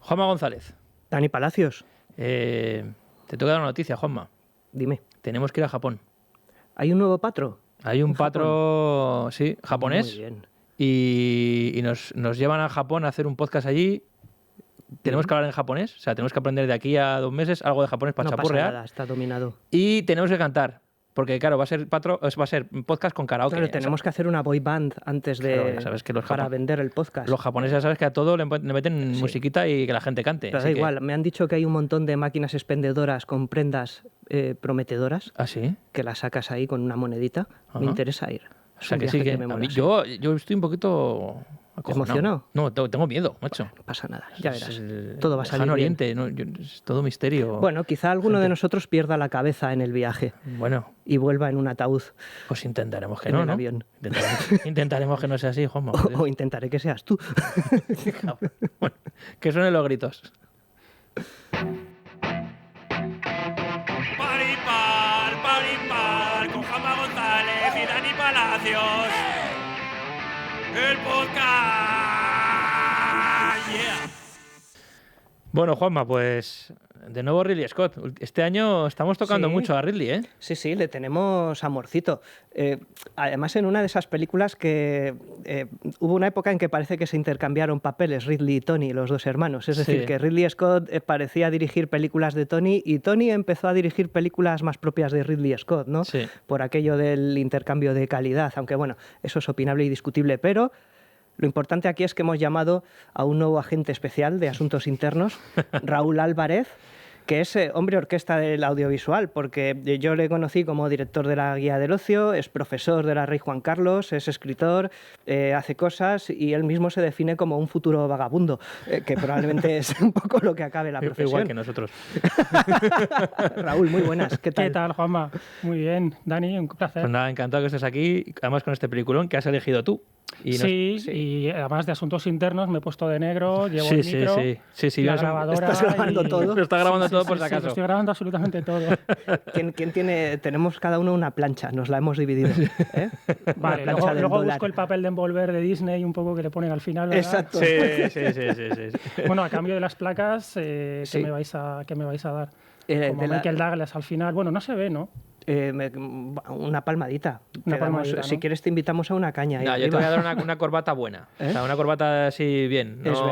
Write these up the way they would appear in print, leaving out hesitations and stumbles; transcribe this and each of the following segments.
Juanma González. Dani Palacios. Te tengo que dar una noticia, Juanma. Dime. Tenemos que ir a Japón. ¿Hay un nuevo patro? Hay un patro, sí, japonés. Muy bien. Y nos llevan a Japón a hacer un podcast allí. Tenemos que hablar en japonés, o sea, tenemos que aprender de aquí a 2 meses algo de japonés para No pasa chapurrear. nada, está dominado. Y tenemos que cantar, porque claro, va a ser podcast con karaoke. Claro, tenemos que hacer una boy band antes de Claro, sabes que para vender el podcast. Los japoneses ya sabes que a todo le meten Sí. musiquita y que la gente cante. Pero así da que- igual, me han dicho que hay un montón de máquinas expendedoras con prendas prometedoras, ¿Ah, sí? que las sacas ahí con una monedita. Ajá. Me interesa ir. O Es sea un que sí, viaje que me a mola, mí- sí. yo estoy un poquito acojonado. ¿Emocionado? No, tengo miedo, macho. No pasa nada, ya verás. Es, Todo va a lejano salir bien. Oriente, ¿no? Es todo misterio. Bueno, quizá alguno de nosotros pierda la cabeza en el viaje Bueno, y vuelva en un ataúd pues intentaremos que en no, el ¿no? avión. Intentaremos que no sea así, Juanma. O intentaré que seas tú. Bueno, que suenen los gritos. Paripar, con Juanma González y Dani Palacios. El podcast. Yeah. Bueno, Juanma, pues de nuevo Ridley Scott. Este año estamos tocando Sí. mucho a Ridley, ¿eh? Sí, sí, le tenemos amorcito. Además, en una de esas películas que hubo una época en que parece que se intercambiaron papeles Ridley y Tony, los dos hermanos. Es decir, Sí. que Ridley Scott parecía dirigir películas de Tony y Tony empezó a dirigir películas más propias de Ridley Scott, ¿no? Sí. Por aquello del intercambio de calidad, aunque bueno, eso es opinable y discutible, pero lo importante aquí es que hemos llamado a un nuevo agente especial de asuntos internos, Raúl Álvarez, que es hombre orquesta del audiovisual, porque yo le conocí como director de la Guía del Ocio, es profesor de la Rey Juan Carlos, es escritor, hace cosas y él mismo se define como un futuro vagabundo, que probablemente es un poco lo que acabe la profesión. Igual que nosotros. Raúl, muy buenas, ¿qué tal? ¿Qué tal, Juanma? Muy bien. Dani, un placer. Pues nada, encantado que estés aquí, además con este peliculón que has elegido tú. Y nos- sí, sí. y además de asuntos internos me he puesto de negro, llevo Sí, el sí, micro, sí, sí, la yo soy- grabadora... Estás grabando y- todo. Lo está grabando todo Sí, por si sí, acaso. lo estoy grabando absolutamente todo. ¿Quién tiene? Tenemos cada uno una plancha, nos la hemos dividido. ¿eh? Una Vale, plancha luego, del luego dólar. busco el papel de envolver de Disney un poco que le ponen al final, ¿verdad? Exacto. Sí, sí, sí, sí, sí. Bueno, a cambio de las placas, Sí. ¿qué me vais a dar? Como de la- Michael Douglas al final. Bueno, no se ve, ¿no? una palmadita. Una Te damos- palmadita, ¿no? Si quieres te invitamos a una caña. ahí No, yo te arriba. voy a dar una corbata buena. ¿Eh? O sea, una corbata así bien. Es no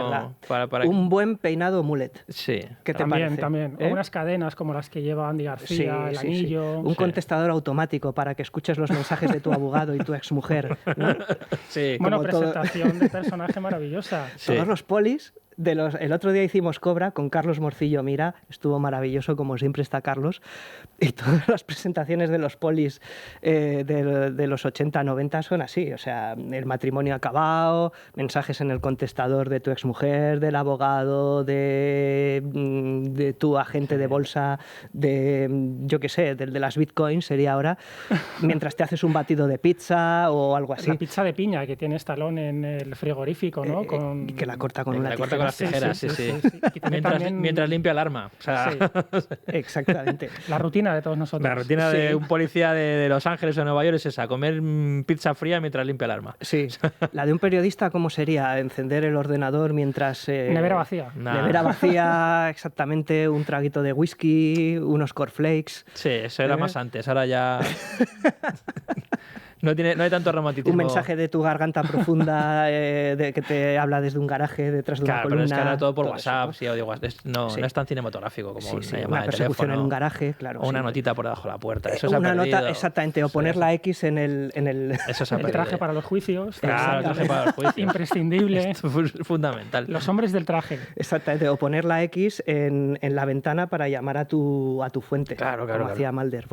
verdad. Para... Un buen peinado mullet. Sí. ¿Qué te También, parece? también. ¿Eh? O unas cadenas como las que lleva Andy García, el anillo... Un Sí. contestador automático para que escuches los mensajes de tu abogado y tu exmujer. ¿no? Sí. Bueno, como todo. presentación de personaje maravillosa. Sí. Todos los polis. El otro día hicimos Cobra con Carlos Morcillo Mira, estuvo maravilloso, como siempre está Carlos, y todas las presentaciones de los polis de los 80, 90 son así, o sea, el matrimonio acabado, mensajes en el contestador de tu exmujer, del abogado, de tu agente de bolsa, yo qué sé, del de las bitcoins sería ahora, mientras te haces un batido de pizza o algo así. La pizza de piña que tiene Stallone en el frigorífico, ¿no? Y que la corta con Venga, una la corta con tijera. las tijeras, sí, sí. Y tiene Mientras, también mientras limpia el arma. O sea, Sí. Exactamente. la rutina de todos nosotros. la rutina Sí. de un policía de Los Ángeles o de Nueva York es esa, comer pizza fría mientras limpia el arma. Sí. La de un periodista, ¿cómo sería? Encender el ordenador mientras... Nevera vacía. Nah. Nevera vacía, exactamente, un traguito de whisky, unos cornflakes, Sí, eso era más antes, ahora ya... no hay tanto romanticismo. un mensaje de tu garganta profunda que te habla desde un garaje detrás de una Claro, pero columna. es que ahora todo por eso, WhatsApp, ¿no? sí, audio WhatsApp. No, Sí. no es tan cinematográfico como Sí, una sí, llamada una de persecución teléfono. en un garaje, claro. O una sí. notita por debajo de la puerta. Eso se ha Una perdido. nota, exactamente, o poner Eso la X en el... Eso se ha El perdido. traje para los juicios. Claro, el traje para los juicios. Imprescindible. Esto es fundamental. Los hombres del traje. Exactamente, o poner la X en la ventana para llamar a tu fuente, Claro, claro, como claro. hacía Mulder.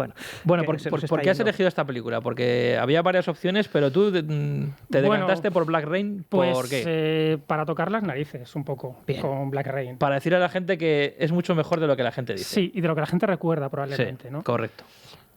Bueno, que ¿por, se por- nos por está qué has yendo. elegido esta película? Porque había varias opciones, pero tú te Bueno, decantaste por Black Rain. Pues ¿Por qué? para tocar las narices un poco Bien. con Black Rain. Para decirle a la gente que es mucho mejor de lo que la gente dice. Sí, y de lo que la gente recuerda Sí, probablemente, ¿no? correcto.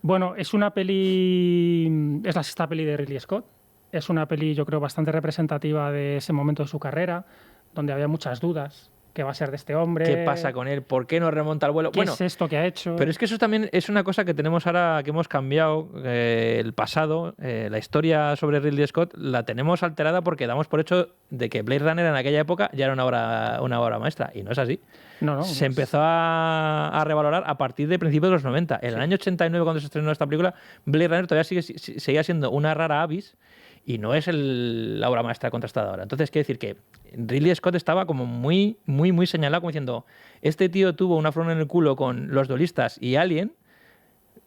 Bueno, es una peli... Es la sexta peli de Ridley Scott. Es una peli, yo creo, bastante representativa de ese momento de su carrera, donde había muchas dudas ¿Qué va a ser de este hombre? ¿Qué pasa con él? ¿Por qué no remonta al vuelo? ¿Qué es esto que ha hecho? Pero es que eso también es una cosa que tenemos ahora, que hemos cambiado el pasado, la historia sobre Ridley Scott la tenemos alterada porque damos por hecho de que Blade Runner en aquella época ya era una obra maestra, y no es así. No, Se empezó a revalorar a partir de principios de los 90. En el año 89, cuando se estrenó esta película, Blade Runner todavía seguía siendo una rara avis y no es la obra maestra contrastada ahora. Entonces, quiere decir que Ridley Scott estaba como muy señalado, como diciendo, este tío tuvo una flor en el culo con Los Duelistas y Alien,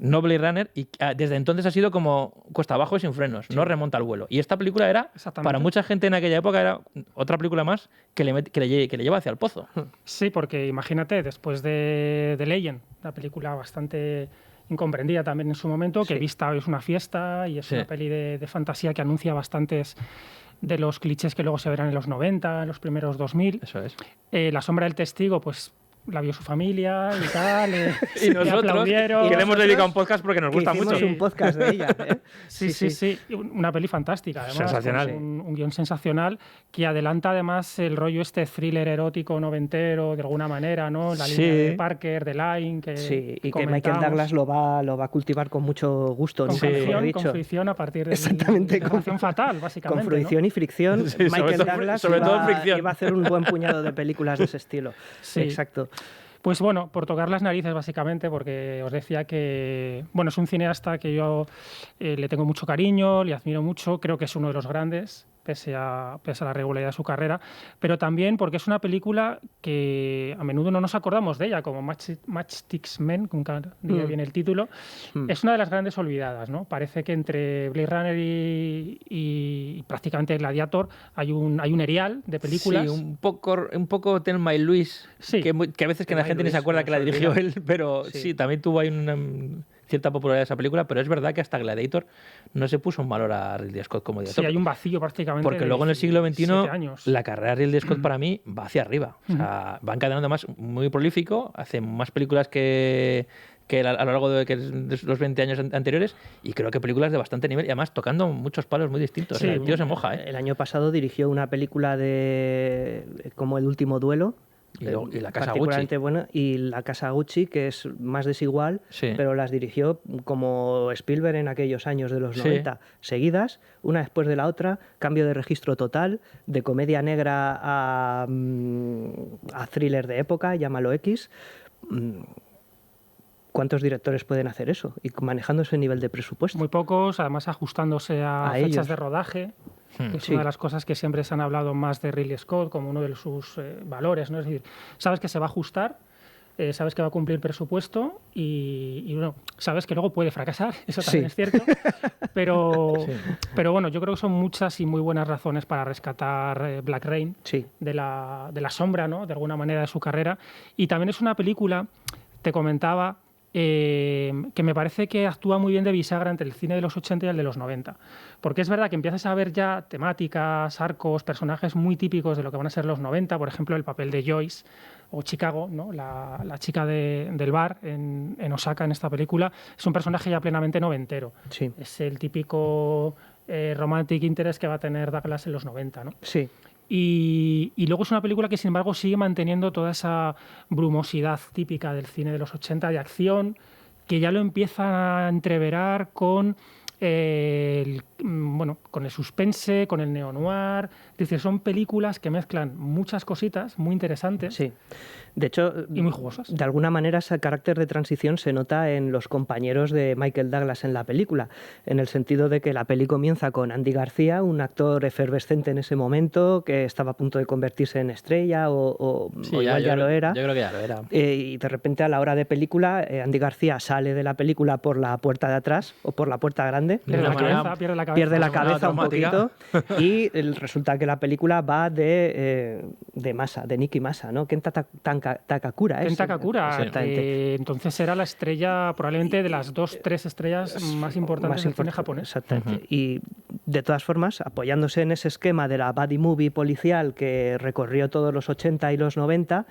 no Blade Runner, y desde entonces ha sido como cuesta abajo y sin frenos, no remonta al vuelo. Y esta película era, para mucha gente en aquella época, era otra película más que le lleva hacia el pozo. Sí, porque imagínate, después de Legend, una película bastante incomprendida también en su momento, que vista hoy es una fiesta y es una peli de fantasía que anuncia bastantes de los clichés que luego se verán en los 90, en los primeros 2000. Eso es. La sombra del testigo, pues la vio su familia y tal. Y nosotros, que le hemos dedicado un podcast porque nos gusta mucho. Un podcast de ella, ¿eh? Sí. Una peli fantástica, además. Sensacional. Pues un guión sensacional que adelanta además el rollo thriller erótico noventero, de alguna manera, ¿no? La línea de Parker, de Line, que y que Michael Douglas lo va a cultivar con mucho gusto. Con fricción a partir de exactamente, con fricción fatal, básicamente. Con fruición y fricción, Michael Douglas iba a hacer un buen puñado de películas de ese estilo. Sí. Exacto. Pues bueno, por tocar las narices básicamente, porque os decía que bueno, es un cineasta que yo le tengo mucho cariño, le admiro mucho, creo que es uno de los grandes, pese a la regularidad de su carrera, pero también porque es una película que a menudo no nos acordamos de ella, como Matchstick Men, nunca diría bien el título, es una de las grandes olvidadas, ¿no? Parece que entre Blade Runner y prácticamente Gladiator hay un erial de películas. Sí, un poco Thelma y Luis, que a veces que la gente ni se acuerda que la dirigió él, pero sí, también tuvo ahí una cierta popularidad esa película, pero es verdad que hasta Gladiator no se puso en valor a Ridley Scott como director. Sí, hay un vacío prácticamente. Porque luego en el siglo XXI la carrera de Ridley Scott para mí va hacia arriba. O sea, va encadenando más, muy prolífico, hace más películas que a lo largo de los 20 años anteriores, y creo que películas de bastante nivel y además tocando muchos palos muy distintos. Sí, el tío se moja. El año pasado dirigió una película como El último duelo. Y la Casa particularmente Gucci. Buena, y la Casa Gucci, que es más desigual, pero las dirigió como Spielberg en aquellos años de los 90, seguidas, una después de la otra, cambio de registro total, de comedia negra a thriller de época, llámalo X. ¿Cuántos directores pueden hacer eso? Y manejando ese nivel de presupuesto. Muy pocos, además ajustándose a fechas ellos. De rodaje. Que es una de las cosas que siempre se han hablado más de Ridley Scott como uno de sus valores, ¿no? Es decir, sabes que se va a ajustar, sabes que va a cumplir presupuesto y bueno, sabes que luego puede fracasar, eso también es cierto, pero bueno, yo creo que son muchas y muy buenas razones para rescatar Black Rain de la sombra, ¿no? De alguna manera de su carrera. Y también es una película, te comentaba, que me parece que actúa muy bien de bisagra entre el cine de los 80 y el de los 90. Porque es verdad que empiezas a ver ya temáticas, arcos, personajes muy típicos de lo que van a ser los 90, por ejemplo, el papel de Joyce o Chicago, ¿no? la chica del bar en Osaka en esta película, es un personaje ya plenamente noventero. Sí. Es el típico romantic interest que va a tener Douglas en los 90, ¿no? Sí. Y luego es una película que, sin embargo, sigue manteniendo toda esa brumosidad típica del cine de los 80 de acción, que ya lo empieza a entreverar con con el suspense, con el neo-noir. Es decir, son películas que mezclan muchas cositas muy interesantes. Sí. De hecho, y muy jugosas. De alguna manera ese carácter de transición se nota en los compañeros de Michael Douglas en la película, en el sentido de que la peli comienza con Andy García, un actor efervescente en ese momento, que estaba a punto de convertirse en estrella o igual ya lo era. Yo creo que ya lo era. Y de repente a la hora de película, Andy García sale de la película por la puerta de atrás o por la puerta grande. Pierde la cabeza un poquito y resulta que la película va de Masa, de Nicky Masa, ¿no? Kenta Takakura. Kenta Takakura. Entonces era la estrella, probablemente de las 2-3 estrellas más importantes del cine japonés. Exactamente. Y de todas formas, apoyándose en ese esquema de la buddy movie policial que recorrió todos los 80 y los 90,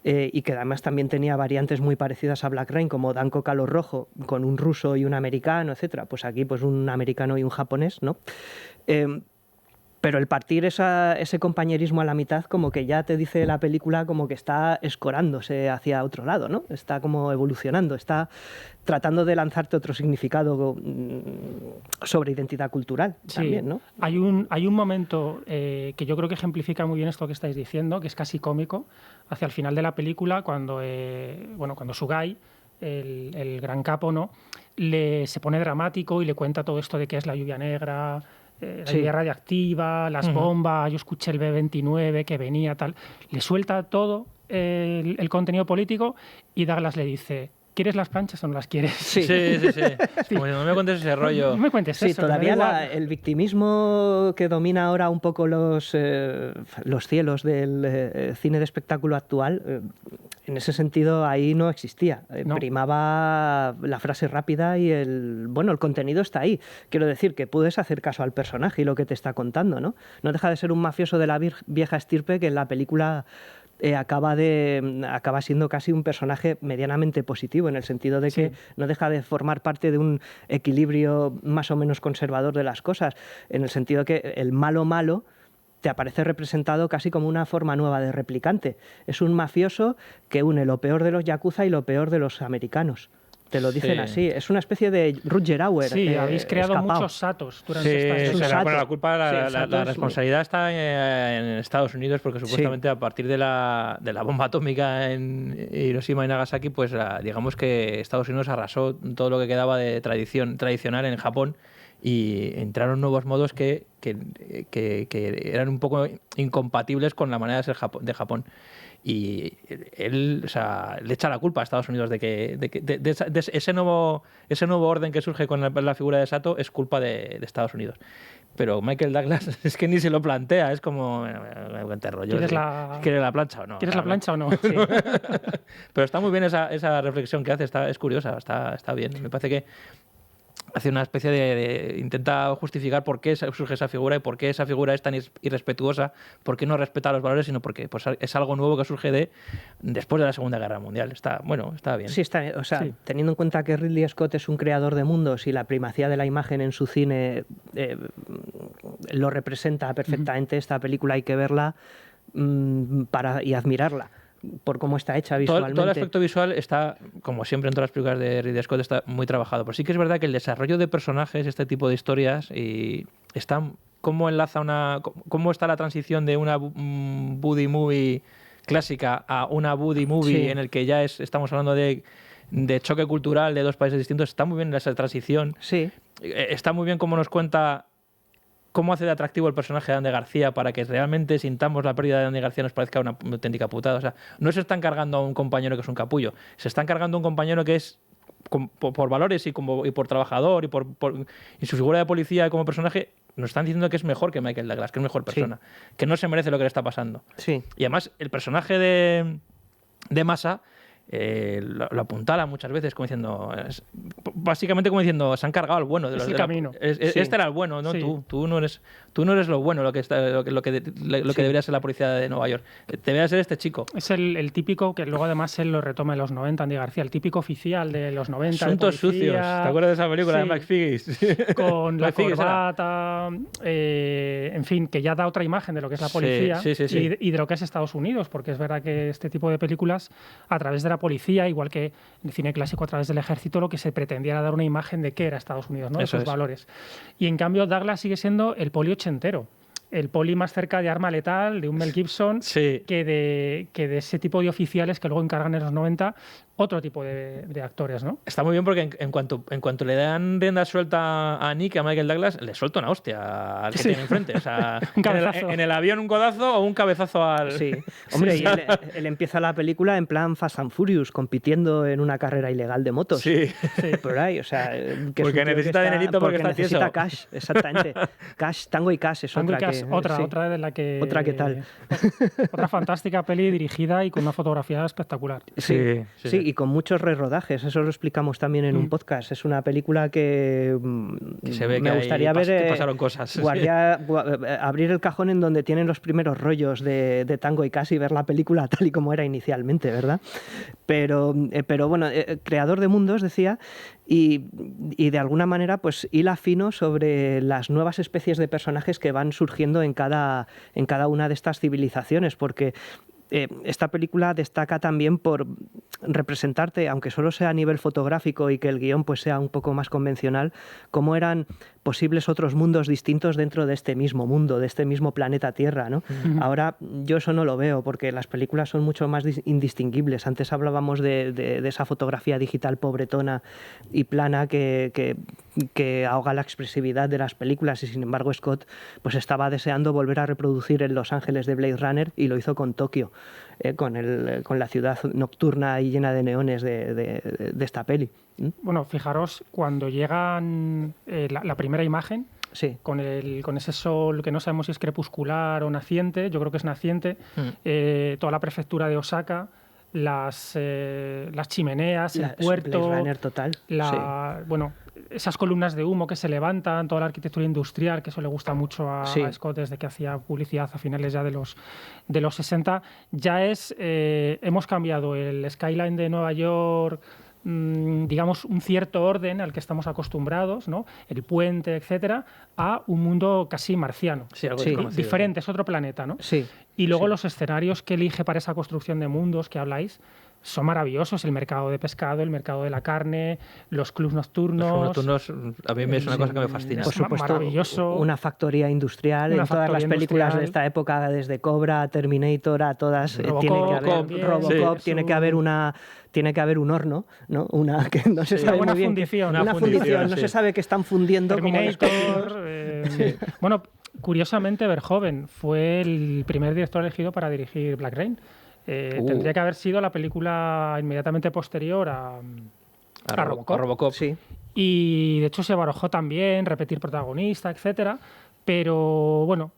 y que además también tenía variantes muy parecidas a Black Rain, como Danko Calor Rojo, con un ruso y un americano, etcétera. Pues aquí pues un americano y un japonés, ¿no? Pero el partir ese compañerismo a la mitad, como que ya te dice la película como que está escorándose hacia otro lado, ¿no? Está como evolucionando, está tratando de lanzarte otro significado sobre identidad cultural también, ¿no? Hay un momento que yo creo que ejemplifica muy bien esto que estáis diciendo, que es casi cómico, hacia el final de la película, cuando Sugai, el gran capo, ¿no? se pone dramático y le cuenta todo esto de qué es la lluvia negra, la lluvia radiactiva, las bombas, yo escuché el B-29 que venía, tal. Le suelta todo el contenido político y Douglas le dice: ¿quieres las planchas o no las quieres? Sí. Como no me cuentes ese rollo. No me cuentes eso. Todavía el victimismo que domina ahora un poco los cielos del cine de espectáculo actual, en ese sentido ahí no existía. No. Primaba la frase rápida y el contenido está ahí. Quiero decir que puedes hacer caso al personaje y lo que te está contando, ¿no? No deja de ser un mafioso de la vieja estirpe que en la película acaba siendo casi un personaje medianamente positivo, en el sentido de que no deja de formar parte de un equilibrio más o menos conservador de las cosas, en el sentido de que el malo te aparece representado casi como una forma nueva de replicante. Es un mafioso que une lo peor de los yakuza y lo peor de los americanos. Te lo dicen así. Es una especie de Rutger Hauer. Sí, habéis creado escapado. Muchos satos durante la culpa, la responsabilidad está en Estados Unidos, porque supuestamente a partir de la bomba atómica en Hiroshima y Nagasaki, pues digamos que Estados Unidos arrasó todo lo que quedaba de tradicional en Japón, y entraron nuevos modos que eran un poco incompatibles con la manera de ser de Japón. Y él, le echa la culpa a Estados Unidos de ese nuevo orden que surge con la figura de Sato, es culpa de Estados Unidos. Pero Michael Douglas es que ni se lo plantea, es como, ¿Quieres la plancha o no? ¿Quieres la plancha o no? Sí. Pero está muy bien esa reflexión que hace, es curiosa, está bien. Me parece que hace una especie de intenta justificar por qué surge esa figura y por qué esa figura es tan irrespetuosa, por qué no respeta los valores, sino porque pues, es algo nuevo que surge después de la Segunda Guerra Mundial. Está bien. Sí, está bien. Teniendo en cuenta que Ridley Scott es un creador de mundos y la primacía de la imagen en su cine lo representa perfectamente, esta película hay que verla y admirarla por cómo está hecha visualmente. Todo el efecto visual está, como siempre en todas las películas de Ridley Scott, está muy trabajado. Pero sí que es verdad que el desarrollo de personajes, este tipo de historias, y cómo está la transición de una buddy movie clásica a una buddy movie en el que ya estamos hablando de choque cultural de dos países distintos. Está muy bien esa transición. Sí. Está muy bien cómo nos cuenta cómo hace de atractivo el personaje de Andy García para que realmente sintamos la pérdida de Andy García, nos parezca una auténtica putada. No se están cargando a un compañero que es un capullo, se están cargando a un compañero que es, por valores y por trabajador y su figura de policía como personaje, nos están diciendo que es mejor que Michael Douglas, que es mejor persona, que no se merece lo que le está pasando. Sí. Y además el personaje de Massa lo apuntala muchas veces como diciendo, básicamente como diciendo, se han cargado al bueno de los el camino. Este era el bueno, ¿no? Sí. Tú no eres lo bueno, lo que debería ser la policía de Nueva York. Debería ser este chico. Es el típico, que luego además él lo retoma en los 90, Andy García, el típico oficial de los 90. Asuntos sucios. ¿Te acuerdas de esa película de Mike Figgis? Con la corbata, en fin, que ya da otra imagen de lo que es la policía y de lo que es Estados Unidos, porque es verdad que este tipo de películas, a través de la policía, igual que en el cine clásico a través del ejército, lo que se pretendía era dar una imagen de qué era Estados Unidos, ¿no? De sus valores. Y en cambio Douglas sigue siendo el poli ochentero, el poli más cerca de Arma Letal, de un Mel Gibson, que de ese tipo de oficiales que luego encargan en los 90 otro tipo de actores, ¿no? Está muy bien porque en cuanto le dan rienda suelta a Nick, a Michael Douglas, le suelta una hostia al que tiene enfrente. O sea, un cabezazo. En el avión un codazo o un cabezazo al... Sí. Hombre, y él empieza la película en plan Fast and Furious, compitiendo en una carrera ilegal de motos. Sí. Por ahí, o sea... porque necesita dinerito porque está necesita cash, exactamente. Cash, Tango y Cash es Tango otra y Cash, que... otra de la que... Otra que tal. Otra fantástica peli dirigida y con una fotografía espectacular. Sí, y con muchos rerodajes, eso lo explicamos también en un podcast. Es una película que se ve me gustaría ver. Que pasaron cosas. Abrir el cajón en donde tienen los primeros rollos de Tango y Cash y ver la película tal y como era inicialmente, ¿verdad? Pero bueno, creador de mundos, decía, y de alguna manera pues hila fino sobre las nuevas especies de personajes que van surgiendo en cada una de estas civilizaciones, porque esta película destaca también por representarte, aunque solo sea a nivel fotográfico y que el guión pues sea un poco más convencional, cómo eran posibles otros mundos distintos dentro de este mismo mundo, de este mismo planeta Tierra, ¿no? Ahora yo eso no lo veo, porque las películas son mucho más indistinguibles. Antes hablábamos de esa fotografía digital pobretona y plana que ahoga la expresividad de las películas, y sin embargo Scott pues estaba deseando volver a reproducir en Los Ángeles de Blade Runner, y lo hizo con Tokio, con la ciudad nocturna y llena de neones de esta peli. Bueno, fijaros, cuando llegan la primera imagen, sí, con ese sol que no sabemos si es crepuscular o naciente, yo creo que es naciente, toda la prefectura de Osaka, las chimeneas, el puerto, Blade Runner total. bueno, esas columnas de humo que se levantan, toda la arquitectura industrial, que eso le gusta mucho a Scott desde que hacía publicidad a finales ya de los 60, ya hemos cambiado el skyline de Nueva York, digamos, un cierto orden al que estamos acostumbrados, ¿no? El puente, etcétera, a un mundo casi marciano. Sí, algo diferente, es otro planeta, ¿no? Sí. Y luego los escenarios que elige para esa construcción de mundos que habláis son maravillosos. El mercado de pescado, el mercado de la carne, los clubs nocturnos. Los clubs nocturnos a mí es una cosa que me fascina. Por supuesto, maravilloso. Una factoría industrial. En todas las películas de esta época, desde Cobra, Terminator, a todas, Robocop, tiene que haber un horno, ¿no? Una que no se sabe muy bien. Una fundición, no se sabe qué están fundiendo. Terminator. Bueno, curiosamente, Verhoeven fue el primer director elegido para dirigir Black Rain. Tendría que haber sido la película inmediatamente posterior a Robocop. Sí. Y de hecho se barajó también repetir protagonista, etcétera. Pero bueno,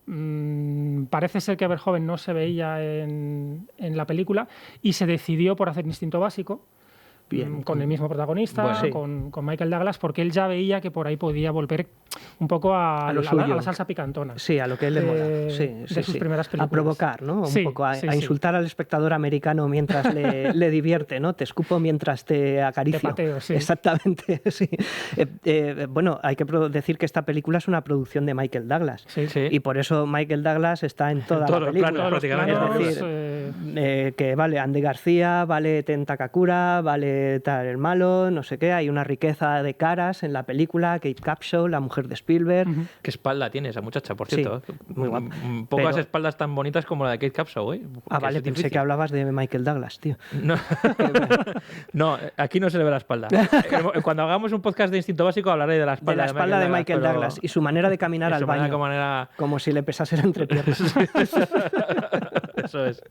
parece ser que Verhoeven no se veía en la película y se decidió por hacer Instinto Básico. Bien. Con el mismo protagonista, con Michael Douglas, porque él ya veía que por ahí podía volver un poco a la salsa picantona. Sí, a lo que él le mola. De sus primeras películas. A provocar, ¿no? Un poco a insultar al espectador americano mientras le divierte, ¿no? Te escupo mientras te acaricio. Te pateo, sí. Exactamente, sí. Bueno, hay que decir que esta película es una producción de Michael Douglas. Sí. Y por eso Michael Douglas está en toda la película. Prácticamente. Es decir, que vale Andy García, vale Ten Takakura, vale tal el malo, no sé qué. Hay una riqueza de caras en la película. Kate Capshaw, la mujer de Spielberg. ¿Qué espalda tiene esa muchacha, por cierto? Sí, muy guapa. Pocas espaldas tan bonitas como la de Kate Capshaw, ¿eh? Vale, pensé que hablabas de Michael Douglas, tío. No, aquí no se le ve la espalda. Cuando hagamos un podcast de Instinto Básico hablaré de la espalda de Michael Douglas y su manera de caminar al baño. Como si le pesase la entrepierna. Eso es.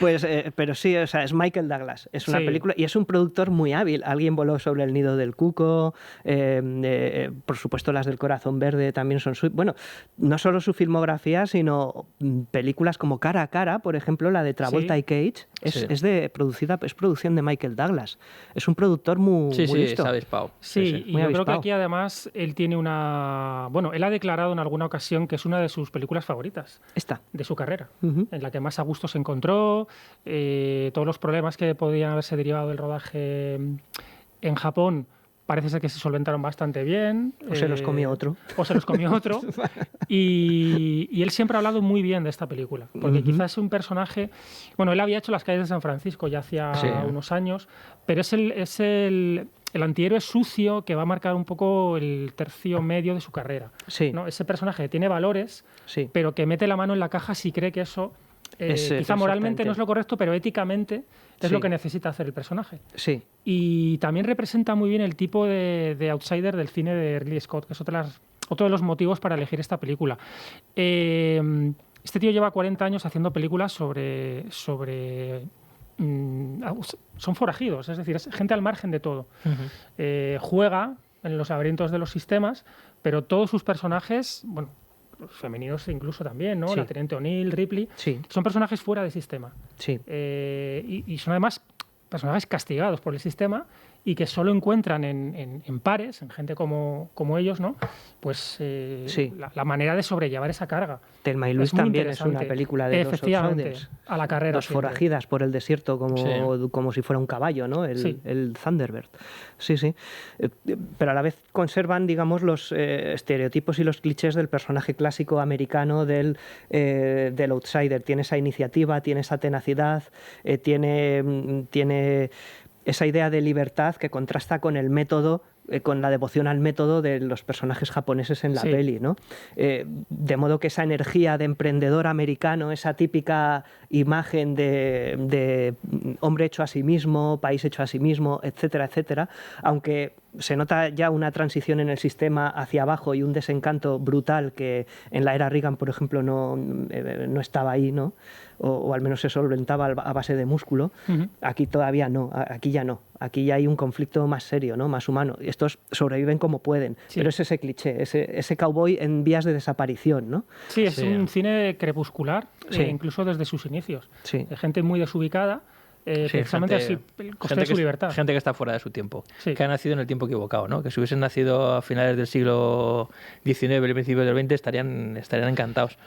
Pues, pero sí, o sea, es Michael Douglas. Es una película y es un productor muy hábil. Alguien voló sobre el nido del cuco. Por supuesto, las del Corazón Verde también son bueno, no solo su filmografía, sino películas como Cara a Cara, por ejemplo, la de Travolta y Cage, es producción de Michael Douglas. Es un productor muy listo. Se ha avispado. Sí, y yo creo que aquí además él tiene él ha declarado en alguna ocasión que es una de sus películas favoritas de su carrera, en la que más a gusto se encontró, todos los problemas que podían haberse derivado del rodaje en Japón parece ser que se solventaron bastante bien. O se los comió otro. Y él siempre ha hablado muy bien de esta película, porque quizás es un personaje... Bueno, él había hecho Las calles de San Francisco ya hacía unos años, pero es el antihéroe sucio que va a marcar un poco el tercio medio de su carrera. ¿No? Ese personaje que tiene valores, pero que mete la mano en la caja si cree que eso... quizá moralmente no es lo correcto, pero éticamente es lo que necesita hacer el personaje. Sí. Y también representa muy bien el tipo de outsider del cine de Ridley Scott, que es otro de los motivos para elegir esta película. Este tío lleva 40 años haciendo películas sobre son forajidos, es decir, es gente al margen de todo. Juega en los laberintos de los sistemas, pero todos sus personajes, bueno, los femeninos incluso también, ¿no? La Teniente O'Neill, Ripley, son personajes fuera del sistema. Y son además personajes castigados por el sistema y que solo encuentran en pares, en gente como ellos, ¿no? Pues la manera de sobrellevar esa carga. Thelma y Luis también es una película de dos efectivamente, Outsiders. a la carrera. Dos forajidas por el desierto como si fuera un caballo, ¿no? El Thunderbird. Sí, sí. Pero a la vez conservan, digamos, los estereotipos y los clichés del personaje clásico americano del outsider. Tiene esa iniciativa, tiene esa tenacidad, tiene esa idea de libertad que contrasta con el método, con la devoción al método de los personajes japoneses en la peli, ¿no? De modo que esa energía de emprendedor americano, esa típica imagen de hombre hecho a sí mismo, país hecho a sí mismo, etcétera, etcétera, aunque se nota ya una transición en el sistema hacia abajo y un desencanto brutal que en la era Reagan, por ejemplo, no estaba ahí, ¿no? O al menos se solventaba a base de músculo. Aquí todavía no, aquí ya no. Aquí ya hay un conflicto más serio, ¿no? Más humano. Estos sobreviven como pueden, pero es ese cliché, ese cowboy en vías de desaparición, ¿no? Sí, es un cine crepuscular, incluso desde sus inicios. Sí. Gente muy desubicada, precisamente así, el coste de su libertad. Gente que está fuera de su tiempo, que ha nacido en el tiempo equivocado, ¿no? Que si hubiesen nacido a finales del siglo XIX y principios del XX estarían encantados.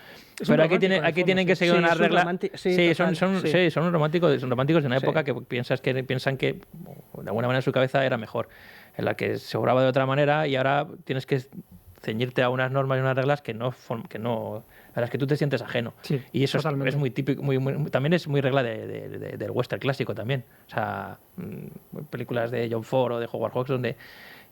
Pero aquí tienen que seguir una regla. Son románticos de una época que piensan que de alguna manera en su cabeza era mejor, en la que se obraba de otra manera, y ahora tienes que ceñirte a unas normas y unas reglas a las que tú te sientes ajeno. Sí, y eso es muy típico, también es muy regla del western clásico también. O sea, películas de John Ford o de Howard Hawks, donde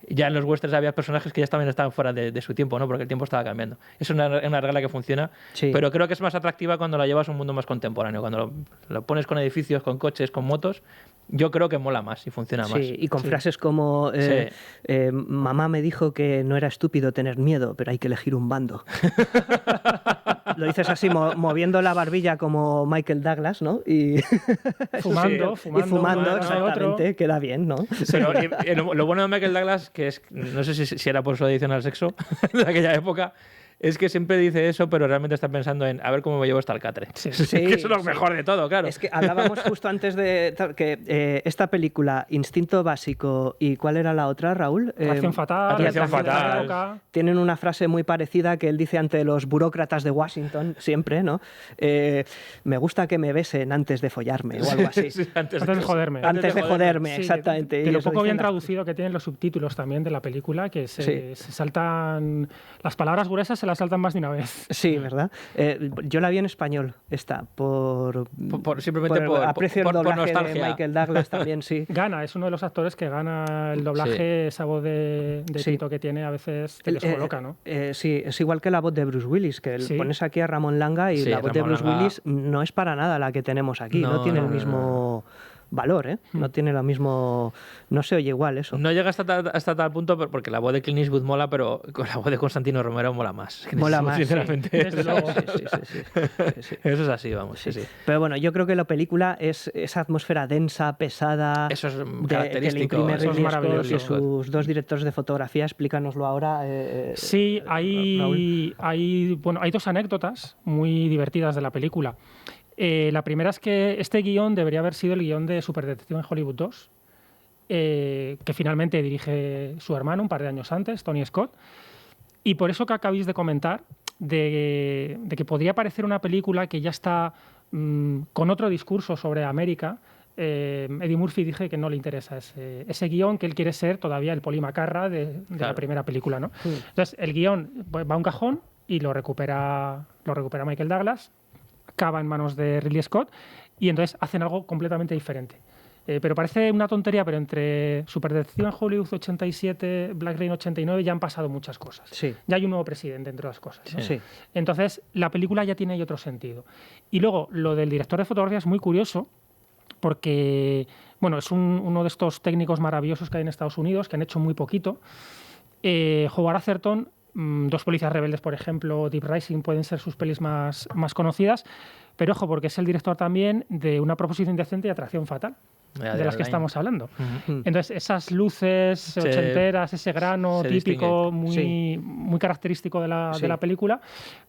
ya en los westerns había personajes que ya también estaban fuera de su tiempo, ¿no? Porque el tiempo estaba cambiando. Es una regla que funciona, pero creo que es más atractiva cuando la llevas a un mundo más contemporáneo. Cuando lo pones con edificios, con coches, con motos, yo creo que mola más y funciona más. Y con frases como mamá me dijo que no era estúpido tener miedo, pero hay que elegir un bando. Lo dices así, moviendo la barbilla como Michael Douglas, ¿no? Y fumando, exactamente, queda bien, ¿no? Pero lo bueno de Michael Douglas, que es, no sé si era por su adicción al sexo de aquella época, es que siempre dice eso, pero realmente está pensando en a ver cómo me llevo hasta el catre. Que es lo mejor de todo, claro. Es que hablábamos justo antes de que esta película, Instinto Básico, ¿y cuál era la otra, Raúl? Atracción Fatal. Tienen una frase muy parecida que él dice ante los burócratas de Washington, siempre, ¿no? Me gusta que me besen antes de follarme o algo así. Antes de joderme. Antes de joderme, exactamente. De lo poco bien traducido que tienen los subtítulos también de la película, que se saltan las palabras gruesas, se las saltan más de una vez. Sí, ¿verdad? Yo la vi en español, aprecio el doblaje de Michael Douglas también, sí. Gana, es uno de los actores que gana el doblaje, esa voz de Tito que tiene, a veces te descoloca, ¿no? Sí, es igual que la voz de Bruce Willis, que pones aquí a Ramón Langa y la voz de Bruce Willis no es para nada la que tenemos aquí, no tiene el mismo valor, ¿eh? No tiene lo mismo, no se oye igual eso. No llega hasta tal punto porque la voz de Clint Eastwood mola, pero con la voz de Constantino Romero mola más. Mola más, sinceramente. Sí. Desde luego. Sí. Eso es así, vamos. Sí. Pero bueno, yo creo que la película es esa atmosfera densa, pesada, eso es característico, que le imprime Ridley Scott y sus dos directores de fotografía. Explícanoslo ahora. Sí, hay dos anécdotas muy divertidas de la película. La primera es que este guión debería haber sido el guión de Superdetective en Hollywood 2, que finalmente dirige su hermano un par de años antes, Tony Scott. Y por eso que acabáis de comentar, de que podría parecer una película que ya está con otro discurso sobre América, Eddie Murphy dije que no le interesa ese guión, que él quiere ser todavía el Polly McCarra de la primera película, ¿no? Entonces, el guión va a un cajón y lo recupera Michael Douglas, acaba en manos de Ridley Scott y entonces hacen algo completamente diferente. Pero parece una tontería, pero entre Superdetective en Hollywood 87, Black Rain 89 ya han pasado muchas cosas. Sí. Ya hay un nuevo presidente, entre otras cosas, ¿no? Sí. Entonces, la película ya tiene ahí otro sentido. Y luego, lo del director de fotografía es muy curioso porque, bueno, es uno de estos técnicos maravillosos que hay en Estados Unidos, que han hecho muy poquito. Howard Atherton, Dos policías rebeldes, por ejemplo, Deep Rising, pueden ser sus pelis más conocidas, pero ojo, porque es el director también de Una proposición indecente y Atracción fatal, de las que estamos hablando. Entonces, esas luces ochenteras, ese grano típico, muy característico de la película,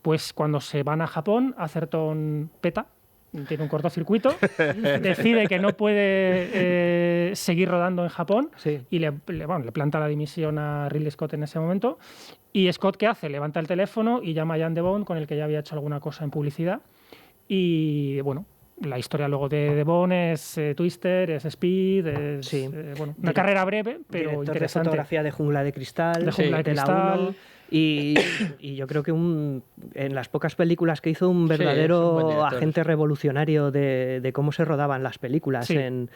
pues cuando se van a Japón, Atherton peta tiene un cortocircuito, decide que no puede seguir rodando en Japón y le planta la dimisión a Ridley Scott en ese momento. Y Scott, ¿qué hace? Levanta el teléfono y llama a Jan de Bont, con el que ya había hecho alguna cosa en publicidad. Y bueno, la historia luego de Bond es Twister, es Speed, es una carrera breve, pero director interesante. De fotografía de Jungla de Cristal, de la 1. Y yo creo que en las pocas películas que hizo, un verdadero agente revolucionario de cómo se rodaban las películas en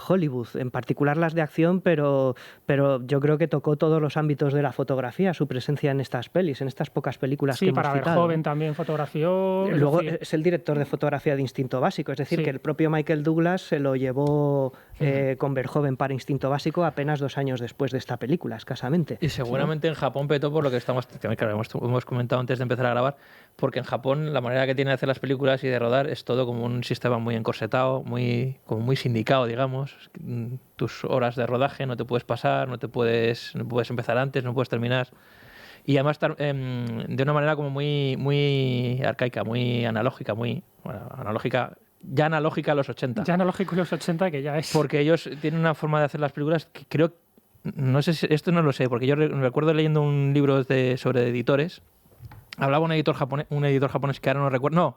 Hollywood, en particular las de acción, pero yo creo que tocó todos los ámbitos de la fotografía, su presencia en estas pelis, en estas pocas películas que hemos citado. Sí, para Verhoeven también fotografió. Luego es el director de fotografía de Instinto Básico, es decir, que el propio Michael Douglas se lo llevó con Verhoeven para Instinto Básico apenas 2 años después de esta película, escasamente. Y seguramente en Japón petó por lo que hemos comentado antes de empezar a grabar, porque en Japón la manera que tiene de hacer las películas y de rodar es todo como un sistema muy encorsetado, como muy sindicado, digamos. Tus horas de rodaje no te puedes pasar, no puedes empezar antes, no puedes terminar. Y además de una manera como muy arcaica, muy analógica, ya analógica a los 80. Ya analógico a los 80, que ya es. Porque ellos tienen una forma de hacer las películas que creo. No sé si esto no lo sé, porque yo recuerdo leyendo un libro sobre editores. Hablaba un editor japonés que ahora no recuerdo.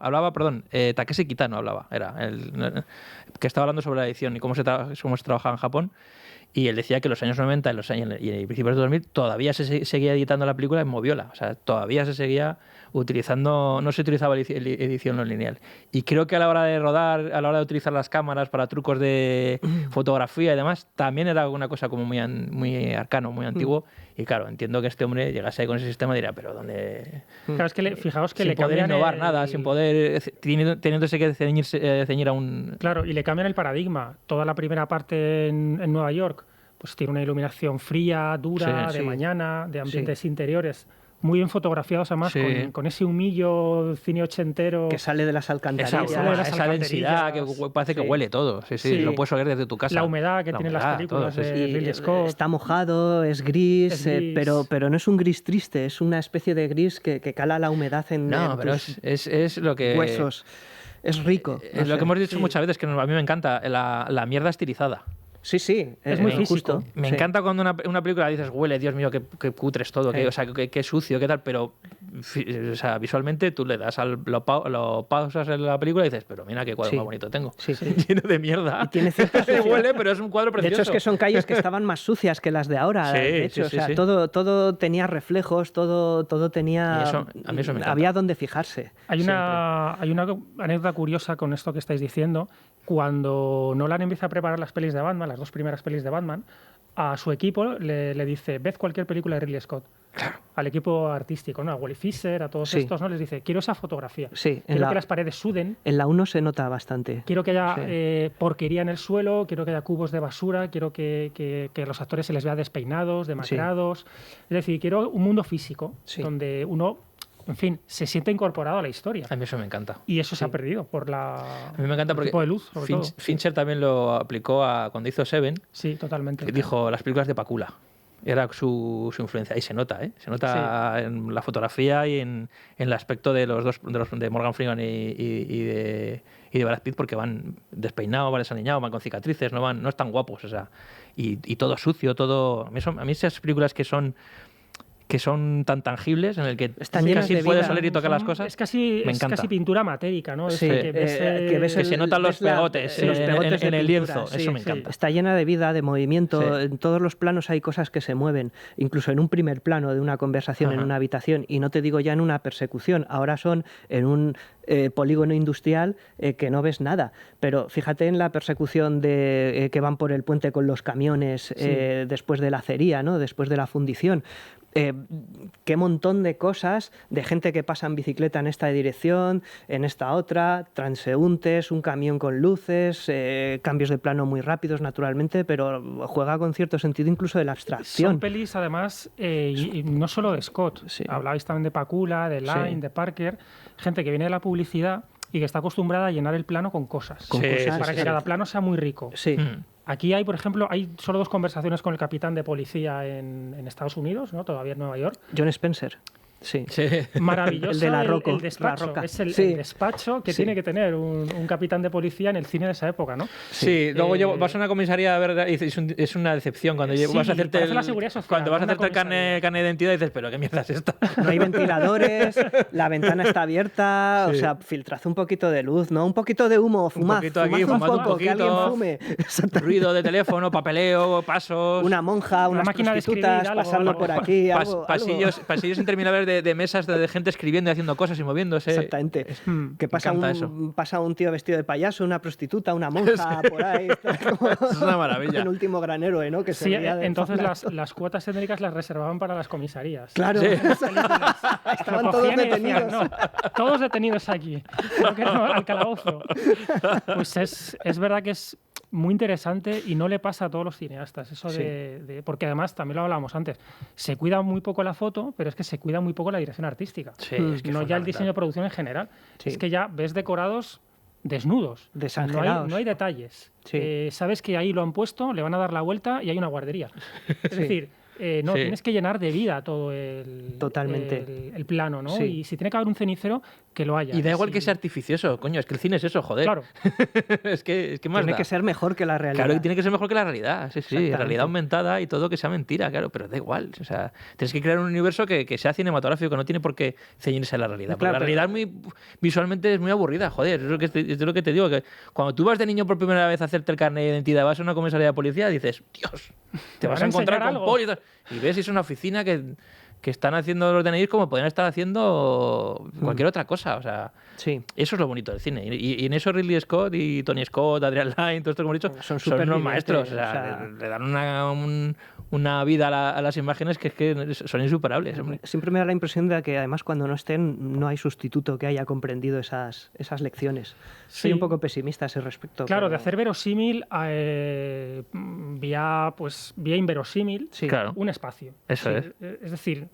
Takeshi Kitano hablaba. Era que estaba hablando sobre la edición y cómo se trabajaba en Japón. Y él decía que en los años 90 y en principios de 2000 todavía se seguía editando la película en Moviola. O sea, todavía se seguía utilizando, no se utilizaba edición no lineal. Y creo que a la hora de rodar, a la hora de utilizar las cámaras para trucos de fotografía y demás, también era una cosa como muy arcano, muy antiguo. Y claro, entiendo que este hombre llegase ahí con ese sistema y dirá, pero ¿dónde...? Claro, es que fijaos que sin poder innovar nada, sin poder... teniéndose que ceñir a un... Claro, y le cambian el paradigma. Toda la primera parte en Nueva York pues tiene una iluminación fría, dura, de mañana, de ambientes interiores, muy bien fotografiados además, con ese humillo cine ochentero. Que sale de las alcantarillas. Esa densidad que parece que huele todo. Sí, lo puedes oler desde tu casa. La humedad que tienen las películas de Ridley Scott. Está mojado, es gris, pero no es un gris triste, es una especie de gris que cala la humedad en es lo que... huesos. Es rico. Es lo que hemos dicho muchas veces, que a mí me encanta, la mierda estilizada. Sí, es muy físico. Me encanta cuando una película dices, huele, Dios mío, qué cutres todo, qué sucio, qué tal, pero visualmente tú le das lo pausas en la película y dices, pero mira qué cuadro más bonito tengo. Lleno de mierda. Y tiene cierta huele, pero es un cuadro precioso. De hecho, es que son calles que estaban más sucias que las de ahora. De hecho, todo tenía reflejos, todo tenía... A mí eso me encanta. Había donde fijarse. Hay una anécdota curiosa con esto que estáis diciendo. Cuando Nolan empieza a preparar las pelis de Batman, las 2 primeras pelis de Batman, a su equipo le dice, ved cualquier película de Ridley Scott. Claro. Al equipo artístico, ¿no? A Wally Fisher, a todos estos, ¿no? Les dice, quiero esa fotografía. Quiero que las paredes suden. En la 1 se nota bastante. Quiero que haya porquería en el suelo, quiero que haya cubos de basura, quiero que los actores se les vea despeinados, demacrados. Es decir, quiero un mundo físico donde uno... En fin, se siente incorporado a la historia. A mí eso me encanta. Y eso se ha perdido por a mí me encanta porque tipo de luz, Fincher también lo aplicó cuando hizo Seven. Sí, totalmente. Dijo las películas de Pakula. Era su influencia. Y se nota, ¿eh? Se nota en la fotografía y en el aspecto de los dos, de Morgan Freeman y de Brad Pitt, porque van despeinados, van desaliñados, van con cicatrices, no están guapos. O sea, y todo sucio, todo... A mí esas películas que son tan tangibles, en el que casi puedes oler y tocar las cosas. Es casi pintura matérica, ¿no? Que se notan los pegotes en el lienzo. Eso me encanta. Está llena de vida, de movimiento. En todos los planos hay cosas que se mueven. Incluso en un primer plano de una conversación en una habitación. Y no te digo ya en una persecución. Ahora son en un polígono industrial que no ves nada. Pero fíjate en la persecución que van por el puente con los camiones después de la acería, ¿no? Después de la fundición. Qué montón de cosas, de gente que pasa en bicicleta en esta dirección, en esta otra, transeúntes, un camión con luces, cambios de plano muy rápidos naturalmente, pero juega con cierto sentido incluso de la abstracción. Son pelis además, y no solo de Scott, hablabais también de Pakula, de Line, de Parker, gente que viene de la publicidad y que está acostumbrada a llenar el plano con cosas, para que cada plano sea muy rico. Aquí hay, por ejemplo, solo 2 conversaciones con el capitán de policía en Estados Unidos, ¿no? Todavía en Nueva York. John Spencer. Sí. Maravilloso. El de la Rocco, el despacho. la Roca. Es el Sí. despacho que Sí. tiene que tener un capitán de policía en el cine de esa época, ¿no? Sí, luego vas a una comisaría a ver, y es una decepción cuando Sí, vas a hacerte parece la seguridad social, cuando vas a no una hacerte el carne de identidad y dices, pero qué mierda es esta. No hay ventiladores, la ventana está abierta, o Sí. sea, filtrad un poquito de luz, ¿no? Un poquito de humo, fumad, poquito aquí, fumad un fumad un poco, que alguien poquito. fume. Ruido de teléfono, papeleo, pasos. Una monja, Una unas máquina de escribir, prostitutas algo, pasando algo. por aquí, pasillos interminables de mesas de gente escribiendo y haciendo cosas y moviéndose. Exactamente. Que pasa encanta pasa un tío vestido de payaso, una prostituta, una monja por ahí. Es una maravilla. El último gran héroe, ¿no? Que se Sí, veía de entonces fondo. las cuotas técnicas las reservaban para las comisarías. Claro. Sí. Estaban Lo todos cogían y decían, detenidos. "No, todos detenidos aquí. Creo que no, al calabozo". Pues es verdad que es muy interesante y no le pasa a todos los cineastas. Eso Sí. porque además, también lo hablábamos antes, se cuida muy poco la foto, pero es que se cuida muy poco la dirección artística. Sí, es que No es ya el fundamental. diseño de producción en general. Sí. Es que ya ves decorados desnudos. Desangelados. No hay detalles. Sí. Sabes que ahí lo han puesto, le van a dar la vuelta y hay una guardería. Es Sí. decir, Sí. tienes que llenar de vida todo el, Totalmente. el plano, ¿no? Sí. Y si tiene que haber un cenicero, que lo haya. Y da igual Sí. que sea artificioso, coño, es que el cine es eso, joder. Claro. es que más Tiene da. que ser mejor que la realidad. Claro, y tiene que ser mejor que la realidad, sí, Exactamente. realidad aumentada y todo que sea mentira, claro, pero da igual, o sea, tienes que crear un universo que sea cinematográfico, que no tiene por qué ceñirse a la realidad. Porque Claro, la realidad visualmente es muy aburrida, joder, es lo que te digo, que cuando tú vas de niño por primera vez a hacerte el carnet de identidad, vas a una comisaría de policía y dices, Dios, te vas a encontrar con algo. poli y ves, es una oficina que están haciendo los DNIs como podrían estar haciendo cualquier otra cosa, o sea... Sí. Eso es lo bonito del cine. Y en eso Ridley Scott y Tony Scott, Adrian Lyne, todo esto que hemos dicho, Son son unos supervivientes, maestros. O sea, o sea, le dan una vida a las imágenes que es que son insuperables. Hombre. Siempre me da la impresión de que además cuando no estén no hay sustituto que haya comprendido esas lecciones. Soy Sí. un poco pesimista a ese respecto. Claro, pero- de hacer verosímil vía inverosímil Sí. Claro. un espacio. Eso Sí, es. Es decir,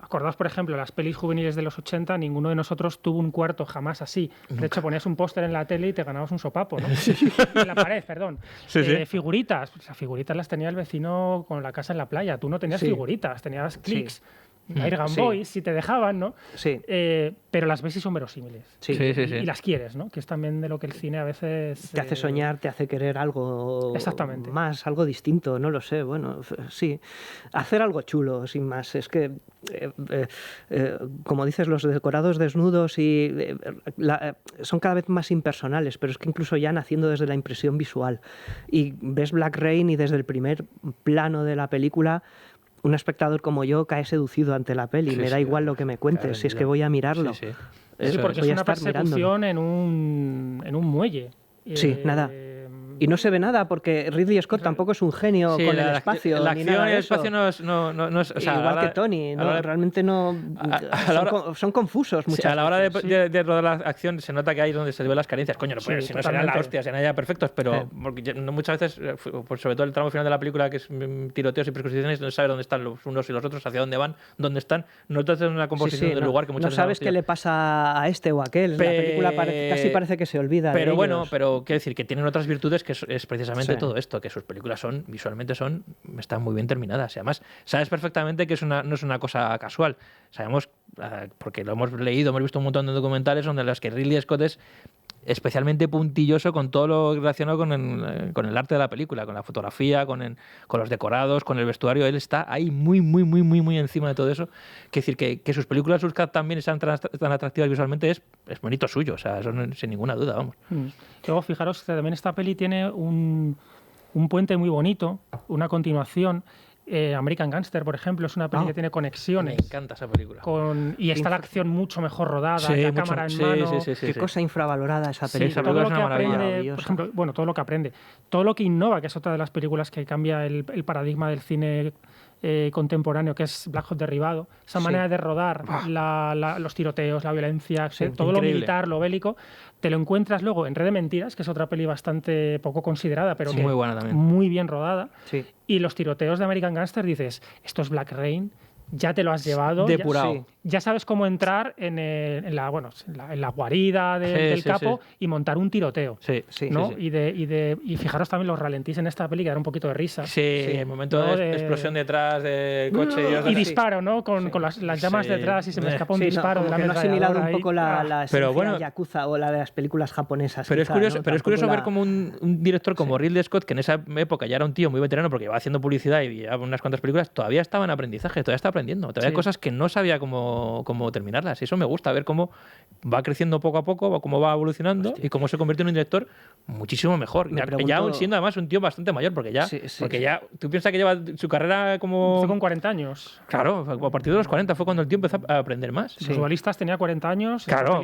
acordaos, por ejemplo, las pelis juveniles de los 80, ninguno de nosotros tuvo un cuarto jamás así. De hecho, ponías un póster en la tele y te ganabas un sopapo, ¿no? En la pared, perdón. Sí, sí. Figuritas. Pues las figuritas las tenía el vecino con la casa en la playa. Tú no tenías Sí. figuritas, tenías clics. Airgun Sí. Boys, si te dejaban, ¿no? Sí. Pero las ves y son verosímiles. Sí. Sí, sí, Y, sí. y las quieres, ¿no? Que es también de lo que el cine a veces... Te hace soñar, te hace querer algo Exactamente. más, algo distinto, no lo sé. Bueno, sí, hacer algo chulo, sin más. Es que, como dices, los decorados desnudos son cada vez más impersonales, pero es que incluso ya naciendo desde la impresión visual. Y ves Black Rain y desde el primer plano de la película un espectador como yo cae seducido ante la peli. Sí, me da sí, igual lo que me cuentes, claro, si es que voy a mirarlo. Sí, sí. Sí, Eso porque voy es a una estar persecución en un muelle. Sí, nada. Y no se ve nada porque Ridley Scott tampoco es un genio Sí, con el espacio. La ni acción nada y de el eso. espacio no es. O sea, Igual a la que hora- Tony, a ¿no? la hora- Realmente no. a la hora- son confusos Sí, muchas a la hora veces. de rodar la acción se nota que ahí es donde se ven las carencias. Coño, no, Sí, pues, si no serían la totalmente. hostia, serían ya perfectos, pero porque muchas veces, pues sobre todo el tramo final de la película, que es tiroteos y persecuciones, no sabes dónde están los unos y los otros, hacia dónde van, dónde están. No te hacen una Sí, composición sí, del no, lugar que muchas no veces sabes qué le pasa a este o a aquel. La película casi parece que se olvida de Pero bueno, ellos. pero quiero decir que tienen otras virtudes que es precisamente Sí. todo esto, que sus películas visualmente están muy bien terminadas. Y además, sabes perfectamente que no es una cosa casual. Sabemos, porque lo hemos leído, hemos visto un montón de documentales donde los que Ridley Scott es especialmente puntilloso con todo lo relacionado con el arte de la película, con la fotografía, con los decorados, con el vestuario. Él está ahí muy encima de todo eso. Quiero decir que sus películas, sus cats también sean tan atractivas visualmente es bonito suyo, o sea, eso sin ninguna duda, vamos. Luego, fijaros que también esta peli tiene un puente muy bonito, una continuación. American Gangster, por ejemplo, es una peli que tiene conexiones. Me encanta esa película. Y está la acción mucho mejor rodada, Sí, la mucho- cámara en sí, mano. sí. Qué cosa infravalorada esa Sí, película. esa todo película lo es que una maravilla. aprende, Maravillosa. por ejemplo, bueno, todo lo que aprende, todo lo que innova, que es otra de las películas que cambia el paradigma del cine contemporáneo, que es Black Hawk Derribado, esa Sí. manera de rodar los tiroteos, la violencia, Sí, todo increíble. lo militar, lo bélico, te lo encuentras luego en Red de Mentiras, que es otra peli bastante poco considerada, pero Sí, que muy buena también. muy bien rodada. Sí. Y los tiroteos de American Gangster dices, esto es Black Rain ya te lo has llevado. Depurado. Ya sabes cómo entrar en la guarida del capo y montar un tiroteo. Sí, ¿no? sí. Y fijaros también los ralentís en esta peli, que da un poquito de risa. Sí, el momento de explosión detrás del coche. Y disparo, ¿no? Con las llamas detrás y se me escapa un disparo de la que no ha asimilado un ahí. poco la Pero bueno, Yakuza o la de las películas japonesas. Pero quizá, es curioso, ¿no? pero es curioso ver como un director como Ridley Scott, que en esa época ya era un tío muy veterano porque iba haciendo publicidad y llevaba unas cuantas películas, todavía estaba en aprendizaje, todavía está aprendiendo. Todavía hay cosas que no sabía cómo terminarlas. Y eso me gusta, ver cómo va creciendo poco a poco, cómo va evolucionando y cómo se convierte en un director muchísimo mejor. Ya siendo además un tío bastante mayor, porque ya tú piensas que lleva su carrera como... Empezó con 40 años. Claro, a partir de los 40 fue cuando el tío empezó a aprender más. Los dualistas tenía 40 años, claro.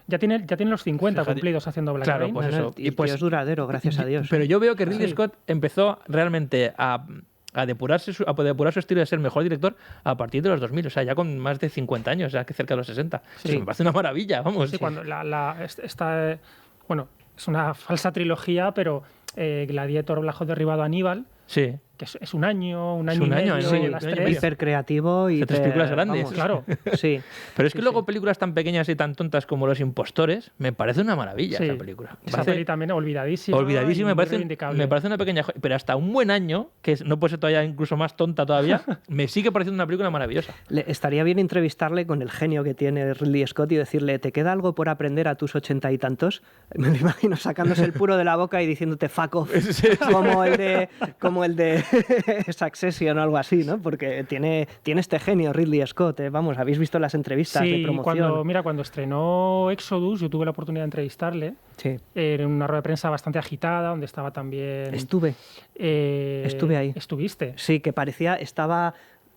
Ya tiene los 50 cumplidos haciendo Black Rain. Pues eso. Y pues es duradero, gracias a Dios. Pero yo veo que Ridley Scott empezó realmente a depurar su estilo de ser mejor director a partir de los 2000, o sea, ya con más de 50 años, ya que cerca de los 60. Eso me parece una maravilla, vamos. Sí, cuando bueno, es una falsa trilogía, pero Gladiator, Bajo derribado, Aníbal, sí, que es un año y medio, las tres. Hiper creativo y tres películas grandes. Vamos, claro. Sí. Pero es que luego películas tan pequeñas y tan tontas como Los Impostores, me parece una maravilla esa película. Esa peli también olvidadísima. Me parece una pequeña joya, pero hasta un buen año, que no puede ser todavía incluso más tonta todavía, me sigue pareciendo una película maravillosa. Estaría bien entrevistarle con el genio que tiene Ridley Scott y decirle, ¿te queda algo por aprender a tus 80 y tantos? Me lo imagino sacándose el puro de la boca y diciéndote fuck off, como el de Succession o algo así, ¿no? Porque tiene este genio Ridley Scott, ¿eh? Vamos, habéis visto las entrevistas de promoción. Cuando estrenó Exodus, yo tuve la oportunidad de entrevistarle en una rueda de prensa bastante agitada, donde estaba también... Estuve ahí. ¿Estuviste? Sí, que estaba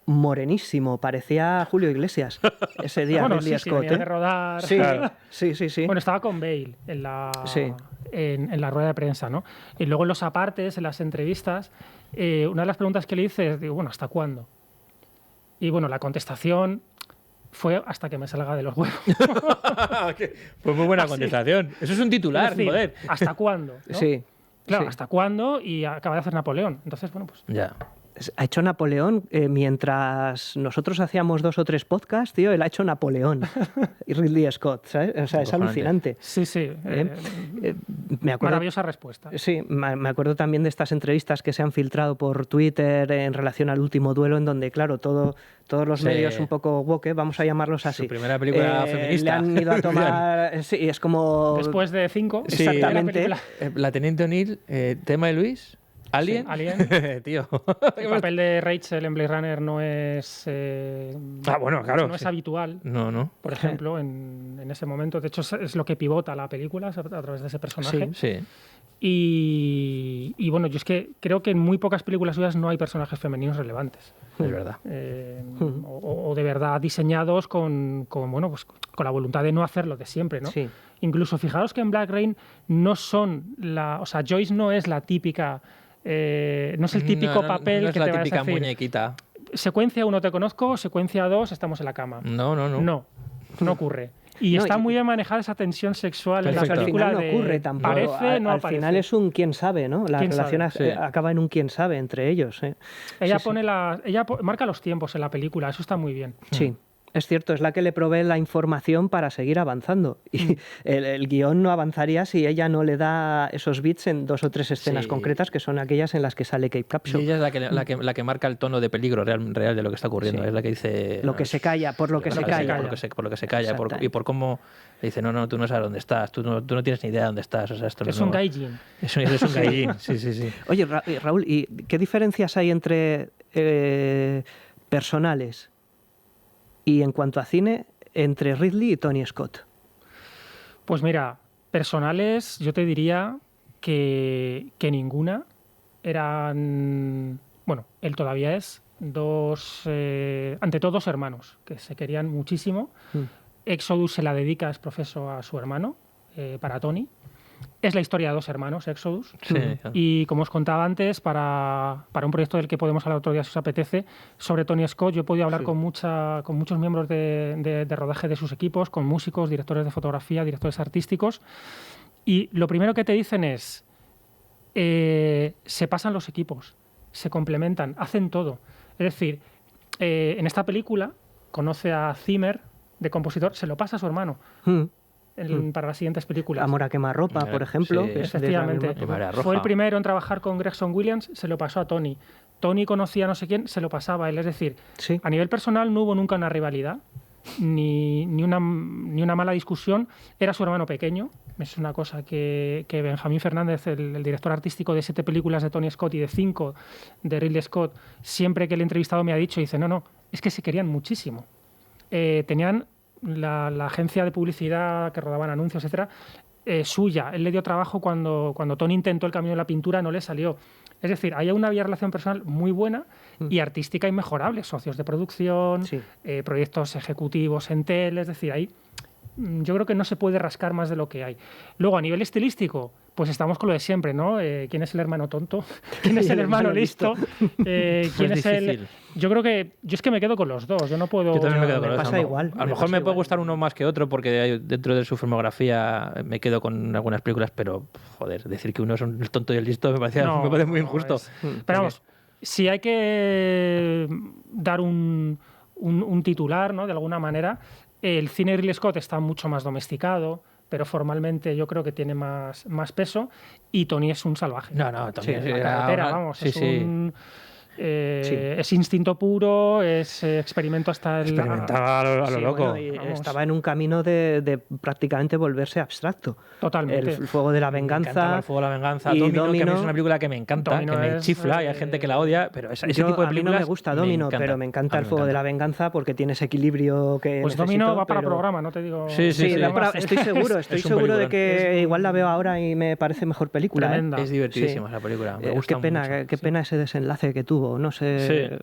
morenísimo, parecía Julio Iglesias ese día. Ridley Scott, venía de rodar. Sí. Bueno, estaba con Bale en la rueda de prensa, ¿no? Y luego en los apartes, en las entrevistas, una de las preguntas que le hice es, digo, bueno, ¿hasta cuándo? Y bueno, la contestación fue hasta que me salga de los huevos. Pues muy buena contestación. Eso es un titular, es decir, joder. ¿Hasta cuándo? ¿no? Sí. Claro, ¿hasta cuándo? Y acaba de hacer Napoleón. Entonces, bueno, pues... Ya. Ha hecho Napoleón mientras nosotros hacíamos 2 o 3 podcasts, tío, él ha hecho Napoleón. Y Ridley Scott, ¿sabes? O sea, es alucinante. Sí. Me acuerdo, maravillosa respuesta. Sí, me acuerdo también de estas entrevistas que se han filtrado por Twitter en relación al Último Duelo, en donde, claro, todos los medios un poco woke, vamos a llamarlos así. Su primera película feminista. Le han ido a tomar... sí, es como... Después de 5. Exactamente. La Teniente O'Neill, Tema de Luis... ¿Alien? Sí, Alien. Tío. El papel de Rachel en Blade Runner no es... bueno, claro. No es habitual. No. Por ejemplo, en ese momento. De hecho, es lo que pivota la película a través de ese personaje. Sí. Y bueno, yo es que creo que en muy pocas películas suyas no hay personajes femeninos relevantes. Es verdad. O de verdad diseñados con la voluntad de no hacerlo de siempre, ¿no? Sí. Incluso fijaros que en Black Rain no son o sea, Joyce no es la típica... no es el típico papel no que es te la vas a típica decir. Muñequita. Secuencia 1 te conozco, secuencia 2 estamos en la cama. No ocurre. Y está muy bien manejada esa tensión sexual en la película. Al final no ocurre tampoco. Parece, no al aparece. final es un quién sabe, ¿no? La relación acaba en un quién sabe entre ellos. Ella marca los tiempos en la película, eso está muy bien. Sí. Es cierto, es la que le provee la información para seguir avanzando. Y el guión no avanzaría si ella no le da esos bits en 2 o 3 escenas concretas, que son aquellas en las que sale Cape Capsule. Y ella es la que marca el tono de peligro real de lo que está ocurriendo. Es la que dice... Lo que se calla, por lo que se calla. Por lo que se calla. Y por cómo dice, no, tú no sabes dónde estás, tú no tienes ni idea de dónde estás. O sea, esto es un gaijin. Es un gaijin, sí. Oye, Raúl, ¿y qué diferencias hay entre personales y en cuanto a cine, entre Ridley y Tony Scott? Pues mira, personales, yo te diría que ninguna. Eran, bueno, él todavía es, ante todo 2 hermanos, que se querían muchísimo. Exodus se la dedica, es profeso, a su hermano, para Tony. Es la historia de 2 hermanos, Exodus. Sí. Y como os contaba antes, para un proyecto del que podemos hablar otro día si os apetece, sobre Tony Scott, yo he podido hablar con muchos miembros de rodaje de sus equipos, con músicos, directores de fotografía, directores artísticos. Y lo primero que te dicen es, se pasan los equipos, se complementan, hacen todo. Es decir, en esta película conoce a Zimmer, de compositor, se lo pasa a su hermano. Para las siguientes películas. Amor a quemarropa, por ejemplo. Sí, que es de la efectivamente. misma época. Fue el primero en trabajar con Gregson Williams, se lo pasó a Tony. Tony conocía a no sé quién, se lo pasaba a él. Es decir, Sí. a nivel personal no hubo nunca una rivalidad, ni una mala discusión. Era su hermano pequeño. Es una cosa que Benjamín Fernández, el director artístico de 7 películas de Tony Scott y de 5 de Ridley Scott, siempre que le he entrevistado me ha dicho, dice, no, es que se querían muchísimo. Tenían la agencia de publicidad que rodaban anuncios, etcétera, suya. Él le dio trabajo cuando Tony intentó el camino de la pintura, no le salió. Es decir, ahí aún había relación personal muy buena y artística inmejorable. Socios de producción, Sí. proyectos ejecutivos en tele, es decir, ahí yo creo que no se puede rascar más de lo que hay. Luego, a nivel estilístico, pues estamos con lo de siempre, ¿no? ¿Quién es el hermano tonto? ¿Quién es el hermano listo? ¿Quién es el...? difícil. Yo creo que... Yo es que me quedo con los dos. Yo no puedo... Yo también me quedo con me los pasa dos. igual, A lo me mejor pasa me puede igual. gustar uno más que otro porque dentro de su filmografía me quedo con algunas películas, pero joder, decir que uno es el tonto y el listo me parece muy injusto. Pero vamos, si hay que dar un titular, ¿no? De alguna manera, el cine de Ridley Scott está mucho más domesticado, pero formalmente yo creo que tiene más peso, y Tony es un salvaje. No, también Sí, era La carretera, una- vamos, sí, es sí. es instinto puro, es experimento hasta el... Experimentaba a lo Sí, loco. bueno, y Vamos. estaba en un camino de prácticamente volverse abstracto. Totalmente. El fuego de la Me encantaba venganza. El fuego de la venganza. y Domino, que a mí Domino. es una película que me encanta, Domino que me es, chifla y hay gente que la odia, pero ese tipo de A mí películas no me gusta Domino, encanta. pero me encanta A mí el me fuego de la encanta. venganza porque tiene ese equilibrio que Pues necesito, Domino va para pero- programa, no te digo... Sí, Sí, estoy seguro, es un seguro de peliculón. que igual la veo ahora y me parece mejor película. Tremenda. Es divertidísima Sí. esa película. Me gusta Qué pena, mucho. qué pena ese desenlace que tuvo. No sé.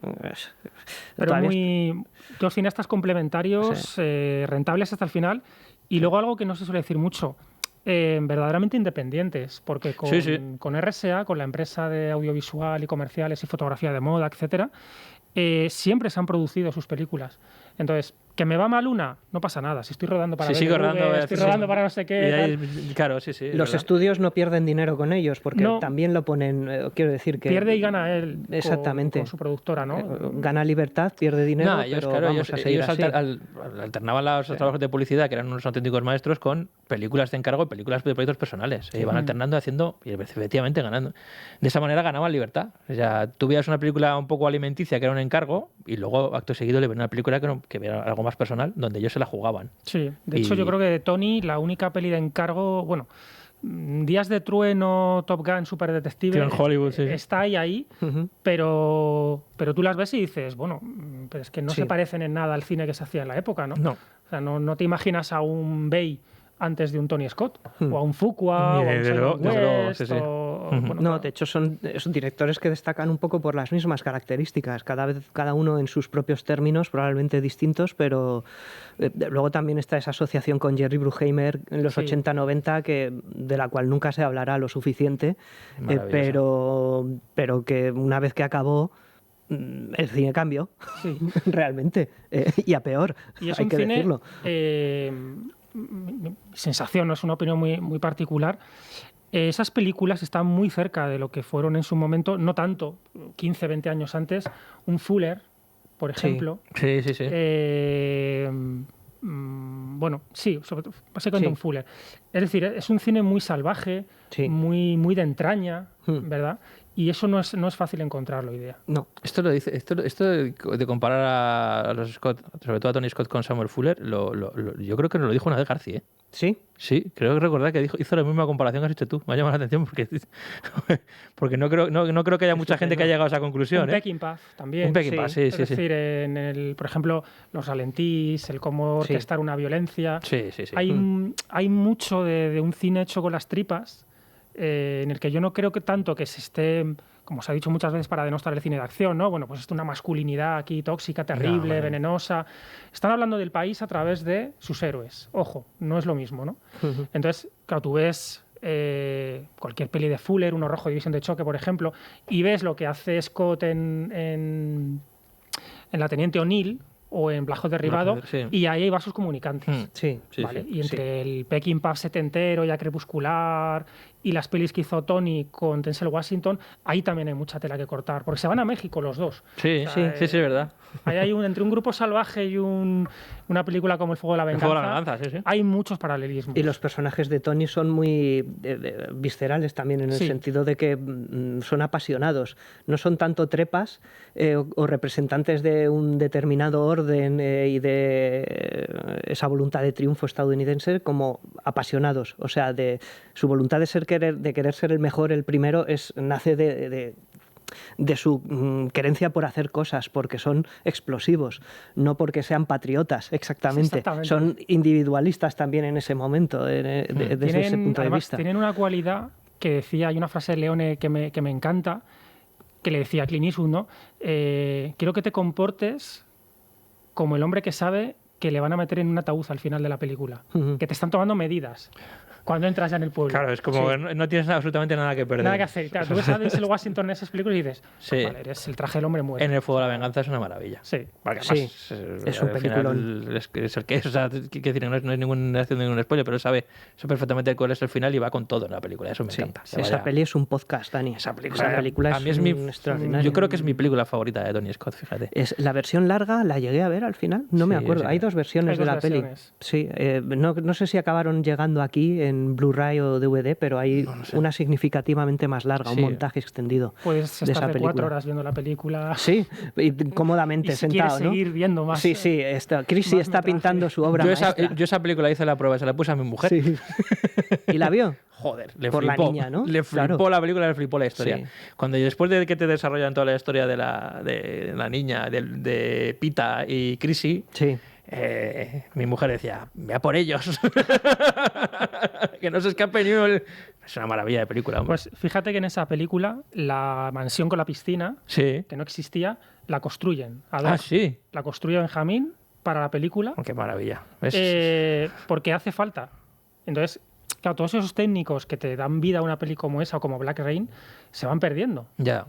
Pero Todavía muy... Dos cineastas complementarios, rentables hasta el final, y luego algo que no se suele decir mucho, verdaderamente independientes, porque con RSA, con la empresa de audiovisual y comerciales y fotografía de moda, etcétera, siempre se han producido sus películas. Entonces, ¿que me va mal una? No pasa nada. Si estoy rodando para Sí, sigo BBV, rodando, estoy sí. rodando para no sé qué... Y tal. ahí, claro, sí, es Los verdad. estudios no pierden dinero con ellos, porque No. también lo ponen, quiero decir que... Pierde y gana él Exactamente. con su productora, ¿no? Gana libertad, pierde dinero, No, ellos, pero claro, vamos a seguir ellos así. alternaban los trabajos de publicidad, que eran unos auténticos maestros, con películas de encargo y películas de proyectos personales. Se iban alternando, haciendo y efectivamente ganando. De esa manera ganaban libertad. O sea, tú veías una película un poco alimenticia, que era un encargo, y luego, acto seguido, le venía una película que era algo más personal, donde ellos se la jugaban. Sí, de hecho yo creo que de Tony la única peli de encargo, bueno, Días de Trueno, Top Gun, Super Detective, Tío, en Hollywood, sí. está ahí, Ujú. pero tú las ves y dices, bueno, pero es que no Sí. se parecen en nada al cine que se hacía en la época, ¿no? No. O sea, no te imaginas a un Bay antes de un Tony Scott, o a un Fuqua, o a un Desde Simon luego, desde luego, West, sí, sí. o... Ujú. bueno, No, de hecho son directores que destacan un poco por las mismas características, cada uno en sus propios términos, probablemente distintos, pero luego también está esa asociación con Jerry Bruckheimer en los Sí. 80-90, de la cual nunca se hablará lo suficiente, Maravillosa. pero que una vez que acabó, el cine cambió, sí. realmente, y a peor, Y es hay un que cine, decirlo. mi sensación, no es una opinión muy particular, esas películas están muy cerca de lo que fueron en su momento, no tanto, 15, 20 años antes, un Fuller, por Sí. ejemplo. Sí. Bueno, sí, básicamente Sí. un Fuller. Es decir, es un cine muy salvaje, Sí. muy de entraña, Hmm. ¿verdad? Y eso no es fácil encontrarlo hoy día. No, Esto de comparar a los Scott, sobre todo a Tony Scott con Samuel Fuller, yo creo que nos lo dijo una vez García, ¿eh? ¿sí? Sí, creo que recordar que hizo la misma comparación que has hecho tú. Me ha llamado la atención porque no creo que haya mucha gente que haya llegado a esa conclusión. Un ¿eh? Peckinpah también. Un Peckinpah, sí. Es decir, por ejemplo, los ralentís, el cómo Sí. orquestar una violencia. Sí. Hay mucho de un cine hecho con las tripas, en el que yo no creo que tanto que se esté, como se ha dicho muchas veces para denostar el cine de acción, ¿no? Bueno, pues esto es una masculinidad aquí tóxica, terrible, bueno. venenosa. Están hablando del país a través de sus héroes. Ojo, no es lo mismo, ¿no? Ujú. Entonces, claro, tú ves cualquier peli de Fuller, Uno Rojo, División de Choque, por ejemplo, y ves lo que hace Scott en La Teniente O'Neill o en Black Hawk Derribado, Sí. y ahí hay vasos comunicantes. Sí, Sí, ¿Vale? sí. Y entre el Peckinpah setentero, ya crepuscular, y las pelis que hizo Tony con Denzel Washington, ahí también hay mucha tela que cortar, porque se van a México los dos. Sí, es verdad. Ahí hay entre un grupo salvaje y una película como El fuego de la venganza. El fuego de la venganza, sí. Hay muchos paralelismos. Y los personajes de Tony son muy viscerales también, en el sentido de que son apasionados. No son tanto trepas o representantes de un determinado orden y de esa voluntad de triunfo estadounidense, como apasionados. O sea, de su voluntad de querer ser el mejor, el primero, nace de su querencia por hacer cosas, porque son explosivos, no porque sean patriotas exactamente. Son individualistas también en ese momento, desde ese punto de vista. Tienen una cualidad que decía, hay una frase de Leone que me encanta, que le decía a Clint Eastwood, ¿no? Quiero que te comportes como el hombre que sabe que le van a meter en un ataúd al final de la película, que te están tomando medidas cuando entras ya en el pueblo. Claro, es como no tienes absolutamente nada que perder. Nada que hacer. Claro, tú ves a Denzel Washington en esas películas y dices, vale, eres el traje del hombre muerto. En El fuego de la venganza es una maravilla. Sí. Porque además, es un peliculón. Es el que es. O sea, quiero decir, no es haciendo ningún spoiler, pero sabe perfectamente cuál es el final y va con todo en la película. Eso me encanta. Esa peli es un podcast, Dani. Esa película a mí es extraordinaria. Yo creo que es mi película favorita de Tony Scott, fíjate. La versión larga la llegué a ver al final, no me acuerdo. Hay dos versiones de la peli. Sí, no sé si acabaron llegando aquí en Blu-ray o DVD, pero hay una significativamente más larga, un montaje extendido. Puedes de estar esa de 4 horas viendo la película. Sí, y cómodamente y si sentado, ¿no? Seguir viendo más. Sí, Chris sí está pintando su obra maestra. Yo esa película hice la prueba, se la puse a mi mujer. Sí. ¿Y la vio? Joder, le por flipó. La niña, ¿no? Le flipó la película, le flipó la historia. Sí. Cuando después de que te desarrollan toda la historia de la niña, de Pita y Chrissy, sí. Mi mujer decía, vea por ellos. Que no se escape ni uno. Es una maravilla de película, hombre. Pues fíjate que en esa película la mansión con la piscina, que no existía, la construyen. Sí. La construye Benjamín para la película. Qué maravilla. Porque hace falta. Entonces, claro, todos esos técnicos que te dan vida a una peli como esa o como Black Rain se van perdiendo. Ya.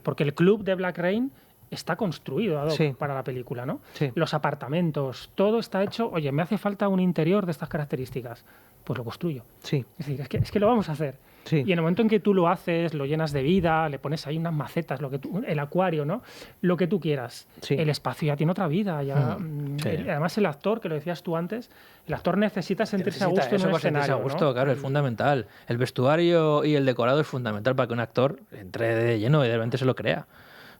Porque el club de Black Rain está construido ad hoc para la película, ¿no? Sí. Los apartamentos, todo está hecho. Oye, me hace falta un interior de estas características. Pues lo construyo. Sí. Es decir, es que lo vamos a hacer. Sí. Y en el momento en que tú lo haces, lo llenas de vida, le pones ahí unas macetas, el acuario, ¿no? Lo que tú quieras. Sí. El espacio ya tiene otra vida. Además, el actor, que lo decías tú antes, el actor necesita sentirse a gusto en un escenario. A gusto, ¿no? Claro, es fundamental. El vestuario y el decorado es fundamental para que un actor entre de lleno y de repente se lo crea.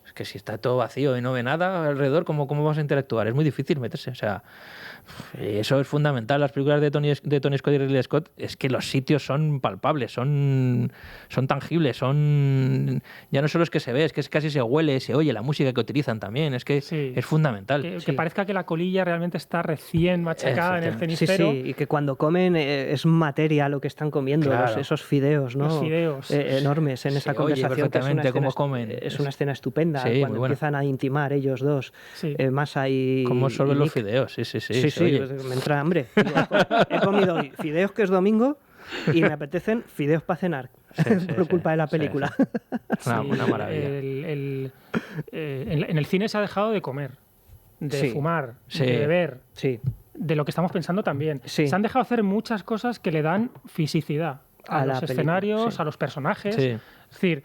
Es que si está todo vacío y no ve nada alrededor, ¿cómo vas a interactuar? Es muy difícil meterse. O sea, eso es fundamental. Las películas de Tony Scott y Ridley Scott es que los sitios son palpables, son tangibles, ya no solo es que se ve, es que casi se huele, se oye la música que utilizan también. Es que es fundamental. Que parezca que la colilla realmente está recién machacada en el cenicero. Sí, y que cuando comen es materia lo que están comiendo, claro. esos fideos, ¿no? Los fideos. Enormes en esa conversación. Oye, perfectamente cómo comen. Es una escena estupenda cuando empiezan a intimar ellos dos. Masa y como solo los fideos, sí, me entra hambre. He comido hoy fideos, que es domingo, y me apetecen fideos para cenar, por culpa de la película. Una maravilla. En el cine se ha dejado de comer, de fumar, de beber, de lo que estamos pensando también. Se han dejado hacer muchas cosas que le dan fisicidad a los escenarios, a los personajes. Es decir,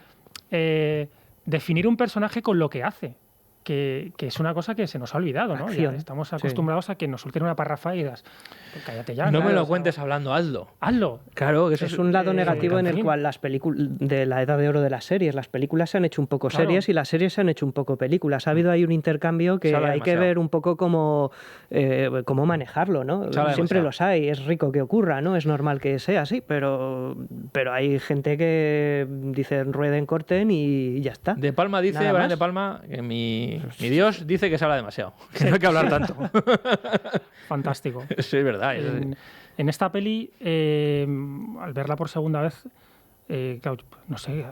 definir un personaje con lo que hace. Que es una cosa que se nos ha olvidado, ¿no? Ya estamos acostumbrados a que nos suelten una parrafa y digas, cállate ya. No me lo cuentes hablando, hazlo. Claro, que eso es un lado negativo en el cual las películas de la edad de oro de las series, las películas se han hecho un poco series y las series se han hecho un poco películas. Ha habido ahí un intercambio que hay que ver un poco cómo manejarlo, ¿no? Siempre los hay, es rico que ocurra, ¿no? Es normal que sea así, pero hay gente que dicen rueden, corten y ya está. De Palma dice, Brian De Palma, que mi Dios dice que se habla demasiado, que no hay que hablar tanto. Fantástico. Sí, es verdad. En esta peli, al verla por segunda vez, claro, no sé,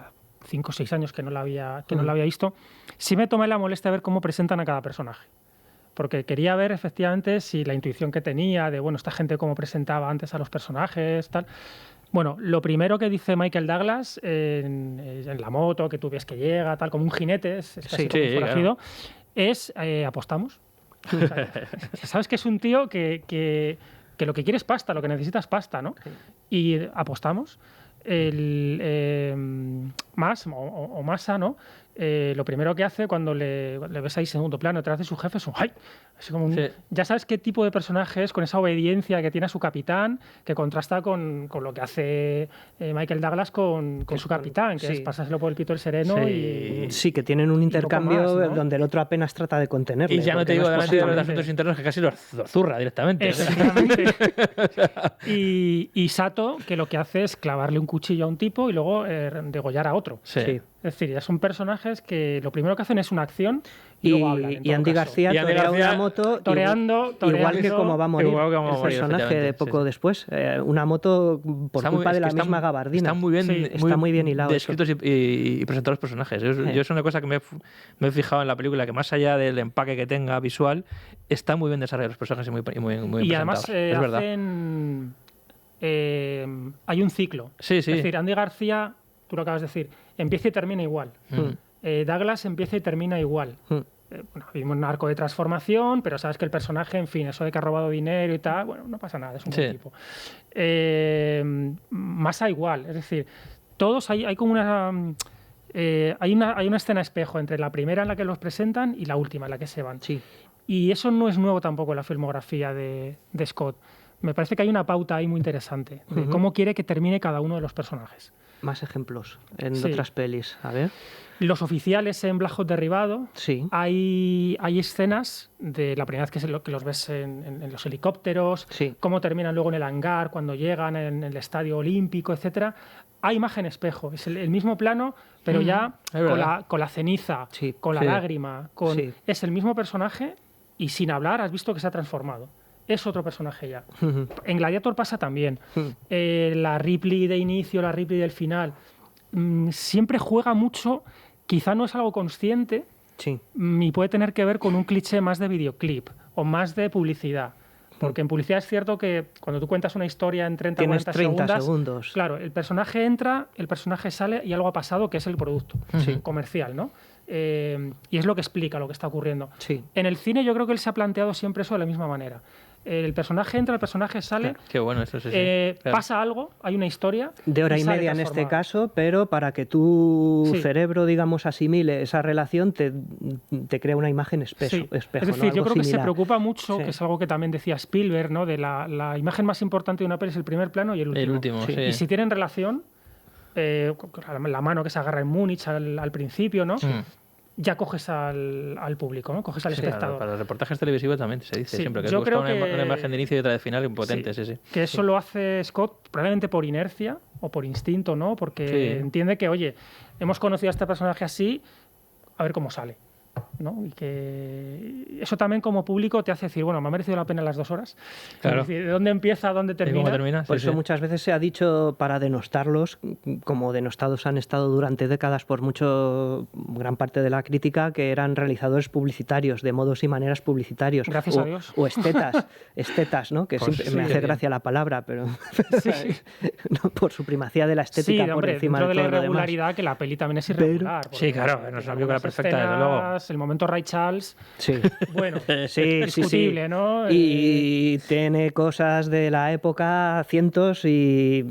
5 o 6 años que no la había visto, sí me tomé la molestia de ver cómo presentan a cada personaje. Porque quería ver efectivamente si la intuición que tenía de, esta gente cómo presentaba antes a los personajes, tal. Bueno, lo primero que dice Michael Douglas en la moto, que tú ves que llega, tal, como un jinete, es casi como un forajido, es apostamos. O sea, sabes que es un tío que lo que quiere es pasta, lo que necesita es pasta, ¿no? Y apostamos. Massa, ¿no? Lo primero que hace cuando le ves ahí segundo plano detrás de su jefe es un ¡ay! Así como ya sabes qué tipo de personaje es, con esa obediencia que tiene a su capitán, que contrasta con lo que hace Michael Douglas con su capitán, que es pasárselo por el pito el sereno. Sí, que tienen un intercambio más, ¿no? Donde el otro apenas trata de contenerle. Y ya no te digo delante de los asuntos internos, que casi los zurra directamente. Exactamente. Y Sato, que lo que hace es clavarle un cuchillo a un tipo y luego degollar a otro. Sí. Es decir, ya son personajes que lo primero que hacen es una acción y luego hablan. Y Andy García torea una moto toreando, igual que como va a morir el personaje de poco después. Una moto por culpa de la misma gabardina. Está muy bien hilado. Descritos y presentados los personajes. Yo es una cosa que me he fijado en la película, que más allá del empaque que tenga visual, está muy bien desarrollados los personajes y muy presentados. Y además hay un ciclo. Es decir, Andy García, tú lo acabas de decir, empieza y termina igual. Douglas empieza y termina igual. Bueno, vimos un arco de transformación, pero sabes que el personaje, en fin, eso de que ha robado dinero y tal, bueno, no pasa nada, es un buen tipo. Massa igual, es decir, todos hay como hay una escena espejo entre la primera en la que los presentan y la última en la que se van. Sí. Y eso no es nuevo tampoco en la filmografía de Scott. Me parece que hay una pauta ahí muy interesante de cómo quiere que termine cada uno de los personajes. Más ejemplos en otras pelis. A ver. Los oficiales en Black Hawk Derribado. Sí. Hay escenas de la primera vez que los ves en los helicópteros, cómo terminan luego en el hangar, cuando llegan en el estadio olímpico, etcétera. Hay imagen espejo. Es el mismo plano, pero ya con la ceniza, con la lágrima. Es el mismo personaje y sin hablar has visto que se ha transformado. Es otro personaje ya. En Gladiator pasa también. La Ripley de inicio, la Ripley del final, siempre juega mucho, quizá no es algo consciente, y puede tener que ver con un cliché más de videoclip o más de publicidad. Porque en publicidad es cierto que cuando tú cuentas una historia en 30 o 40 segundos. Claro, el personaje entra, el personaje sale y algo ha pasado que es el producto comercial, ¿no? Y es lo que explica lo que está ocurriendo. En el cine yo creo que él se ha planteado siempre eso de la misma manera. El personaje entra, el personaje sale. Qué bueno, eso pasa algo, hay una historia. De hora y media en este caso, pero para que tu cerebro, digamos, asimile esa relación, te crea una imagen espejo. Es decir, ¿no? Yo creo que se preocupa mucho, que es algo que también decía Spielberg, ¿no? De la imagen más importante de una peli es el primer plano y el último. Y si tienen relación, la mano que se agarra en Múnich al principio, ¿no? Ya coges al público, ¿no? Coges al espectador. Para los reportajes televisivos también se dice siempre que busca una imagen de inicio y otra de final impotente. Que eso lo hace Scott probablemente por inercia o por instinto, ¿no? Porque entiende que, oye, hemos conocido a este personaje así, a ver cómo sale, ¿no? Y que eso también como público te hace decir, bueno, me ha merecido la pena las 2 horas. Claro. Es decir, ¿de dónde empieza a dónde termina? ¿Cómo termina? Por eso muchas veces se ha dicho, para denostarlos, como denostados han estado durante décadas por gran parte de la crítica, que eran realizadores publicitarios, de modos y maneras publicitarios. Gracias a Dios. O estetas, ¿no? Que pues me hace gracia la palabra, pero no, por su primacía de la estética por encima de todo lo demás. Dentro de la irregularidad, que la peli también es irregular. Claro, no es una película perfecta, desde luego. El momento Ray Charles, bueno, discutible, ¿no? Y tiene cosas de la época, cientos, y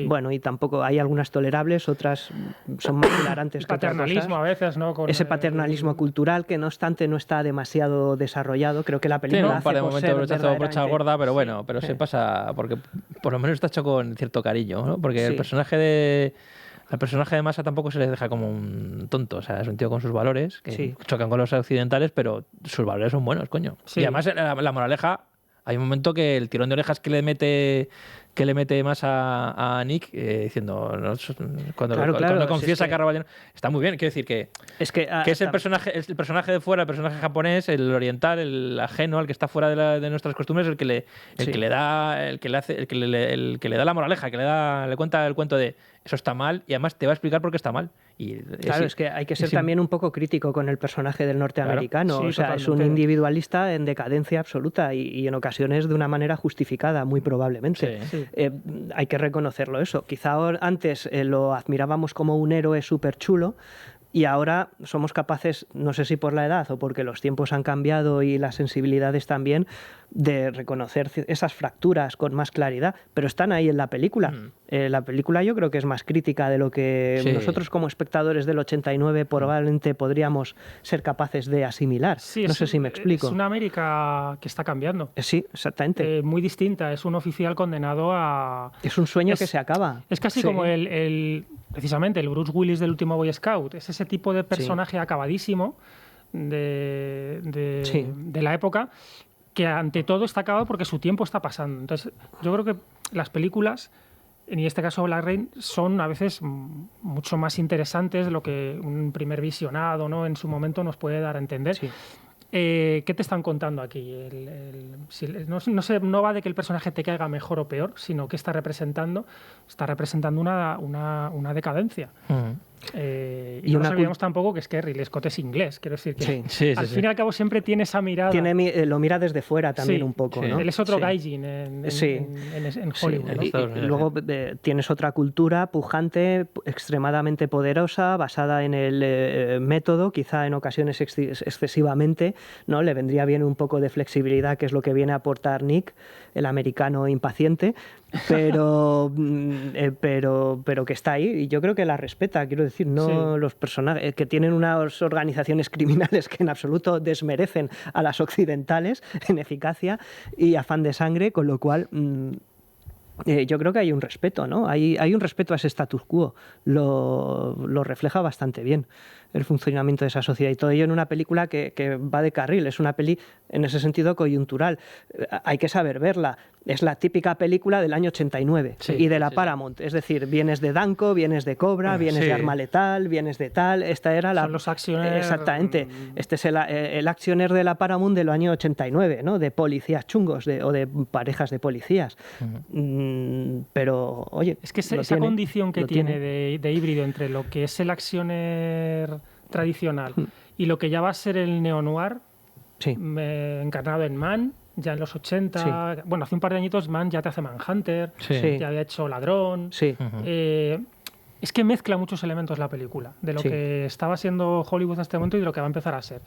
bueno, y tampoco hay algunas tolerables, otras son más hilarantes que otras cosas. Paternalismo a veces, ¿no? Ese paternalismo cultural que no obstante no está demasiado desarrollado. Creo que la película hace por ser brocha gorda, pero bueno, pero se pasa porque por lo menos está hecho con cierto cariño, ¿no? Porque el personaje de Massa tampoco se les deja como un tonto, o sea, es un tío con sus valores, que chocan con los occidentales, pero sus valores son buenos, coño. Y además la moraleja, hay un momento que el tirón de orejas que le mete más a Nick, diciendo, ¿no? cuando confiesa que ha robado, está muy bien, quiero decir que es el personaje de fuera, el personaje japonés, el oriental, el ajeno, al que está fuera de nuestras costumbres, el que le da la moraleja, que le cuenta el cuento de eso está mal y además te va a explicar por qué está mal. Es que hay que ser también un poco crítico con el personaje del norteamericano. Claro, o sea, es un individualista en decadencia absoluta y en ocasiones de una manera justificada, muy probablemente. Hay que reconocerlo eso. Quizá antes lo admirábamos como un héroe súper chulo, y ahora somos capaces, no sé si por la edad o porque los tiempos han cambiado y las sensibilidades también, de reconocer esas fracturas con más claridad, pero están ahí en la película. La película yo creo que es más crítica de lo que nosotros como espectadores del 89 probablemente podríamos ser capaces de asimilar. Sí, no sé si me explico. Es una América que está cambiando. Sí, exactamente. Muy distinta. Es un oficial condenado a... Es un sueño que se acaba. Es casi como precisamente el Bruce Willis del último Boy Scout. Es ese tipo de personaje acabadísimo de la época, que ante todo está acabado porque su tiempo está pasando. Entonces, yo creo que las películas, en este caso Black Rain, son a veces mucho más interesantes de lo que un primer visionado, ¿no?, en su momento nos puede dar a entender. Sí. ¿Qué te están contando aquí? No va de que el personaje te caiga mejor o peor, sino que está representando una decadencia. Y no nos olvidemos tampoco que es que Ridley Scott es inglés, quiero decir que al fin y al cabo siempre tiene esa mirada. Lo mira desde fuera también un poco, ¿no? Él es otro gaijin en Hollywood. ¿no? Y luego tienes otra cultura pujante, extremadamente poderosa, basada en el método, quizá en ocasiones excesivamente, ¿no? Le vendría bien un poco de flexibilidad, que es lo que viene a aportar Nick, el americano impaciente, pero que está ahí, y yo creo que la respeta, quiero decir, no los personajes que tienen unas organizaciones criminales que en absoluto desmerecen a las occidentales en eficacia y afán de sangre, con lo cual yo creo que hay un respeto, ¿no? Hay un respeto a ese status quo, lo refleja bastante bien el funcionamiento de esa sociedad, y todo ello en una película que va de carril, es una peli en ese sentido coyuntural, hay que saber verla, es la típica película del año 89 y de la Paramount, es decir, vienes de Danko, vienes de Cobra, vienes de Arma Letal, vienes de tal, esta era la... Son los actioners... Exactamente, este es el actioner de la Paramount del año 89, ¿no? De policías chungos o de parejas de policías. Pero, oye... Es que esa condición que tiene de híbrido entre lo que es el actioner tradicional y lo que ya va a ser el neo-noir, encarnado en Mann, ya en los 80, bueno, hace un par de añitos Mann ya te hace Manhunter, ya había hecho Ladrón. Es que mezcla muchos elementos la película, de lo que estaba siendo Hollywood hasta este momento y de lo que va a empezar a ser.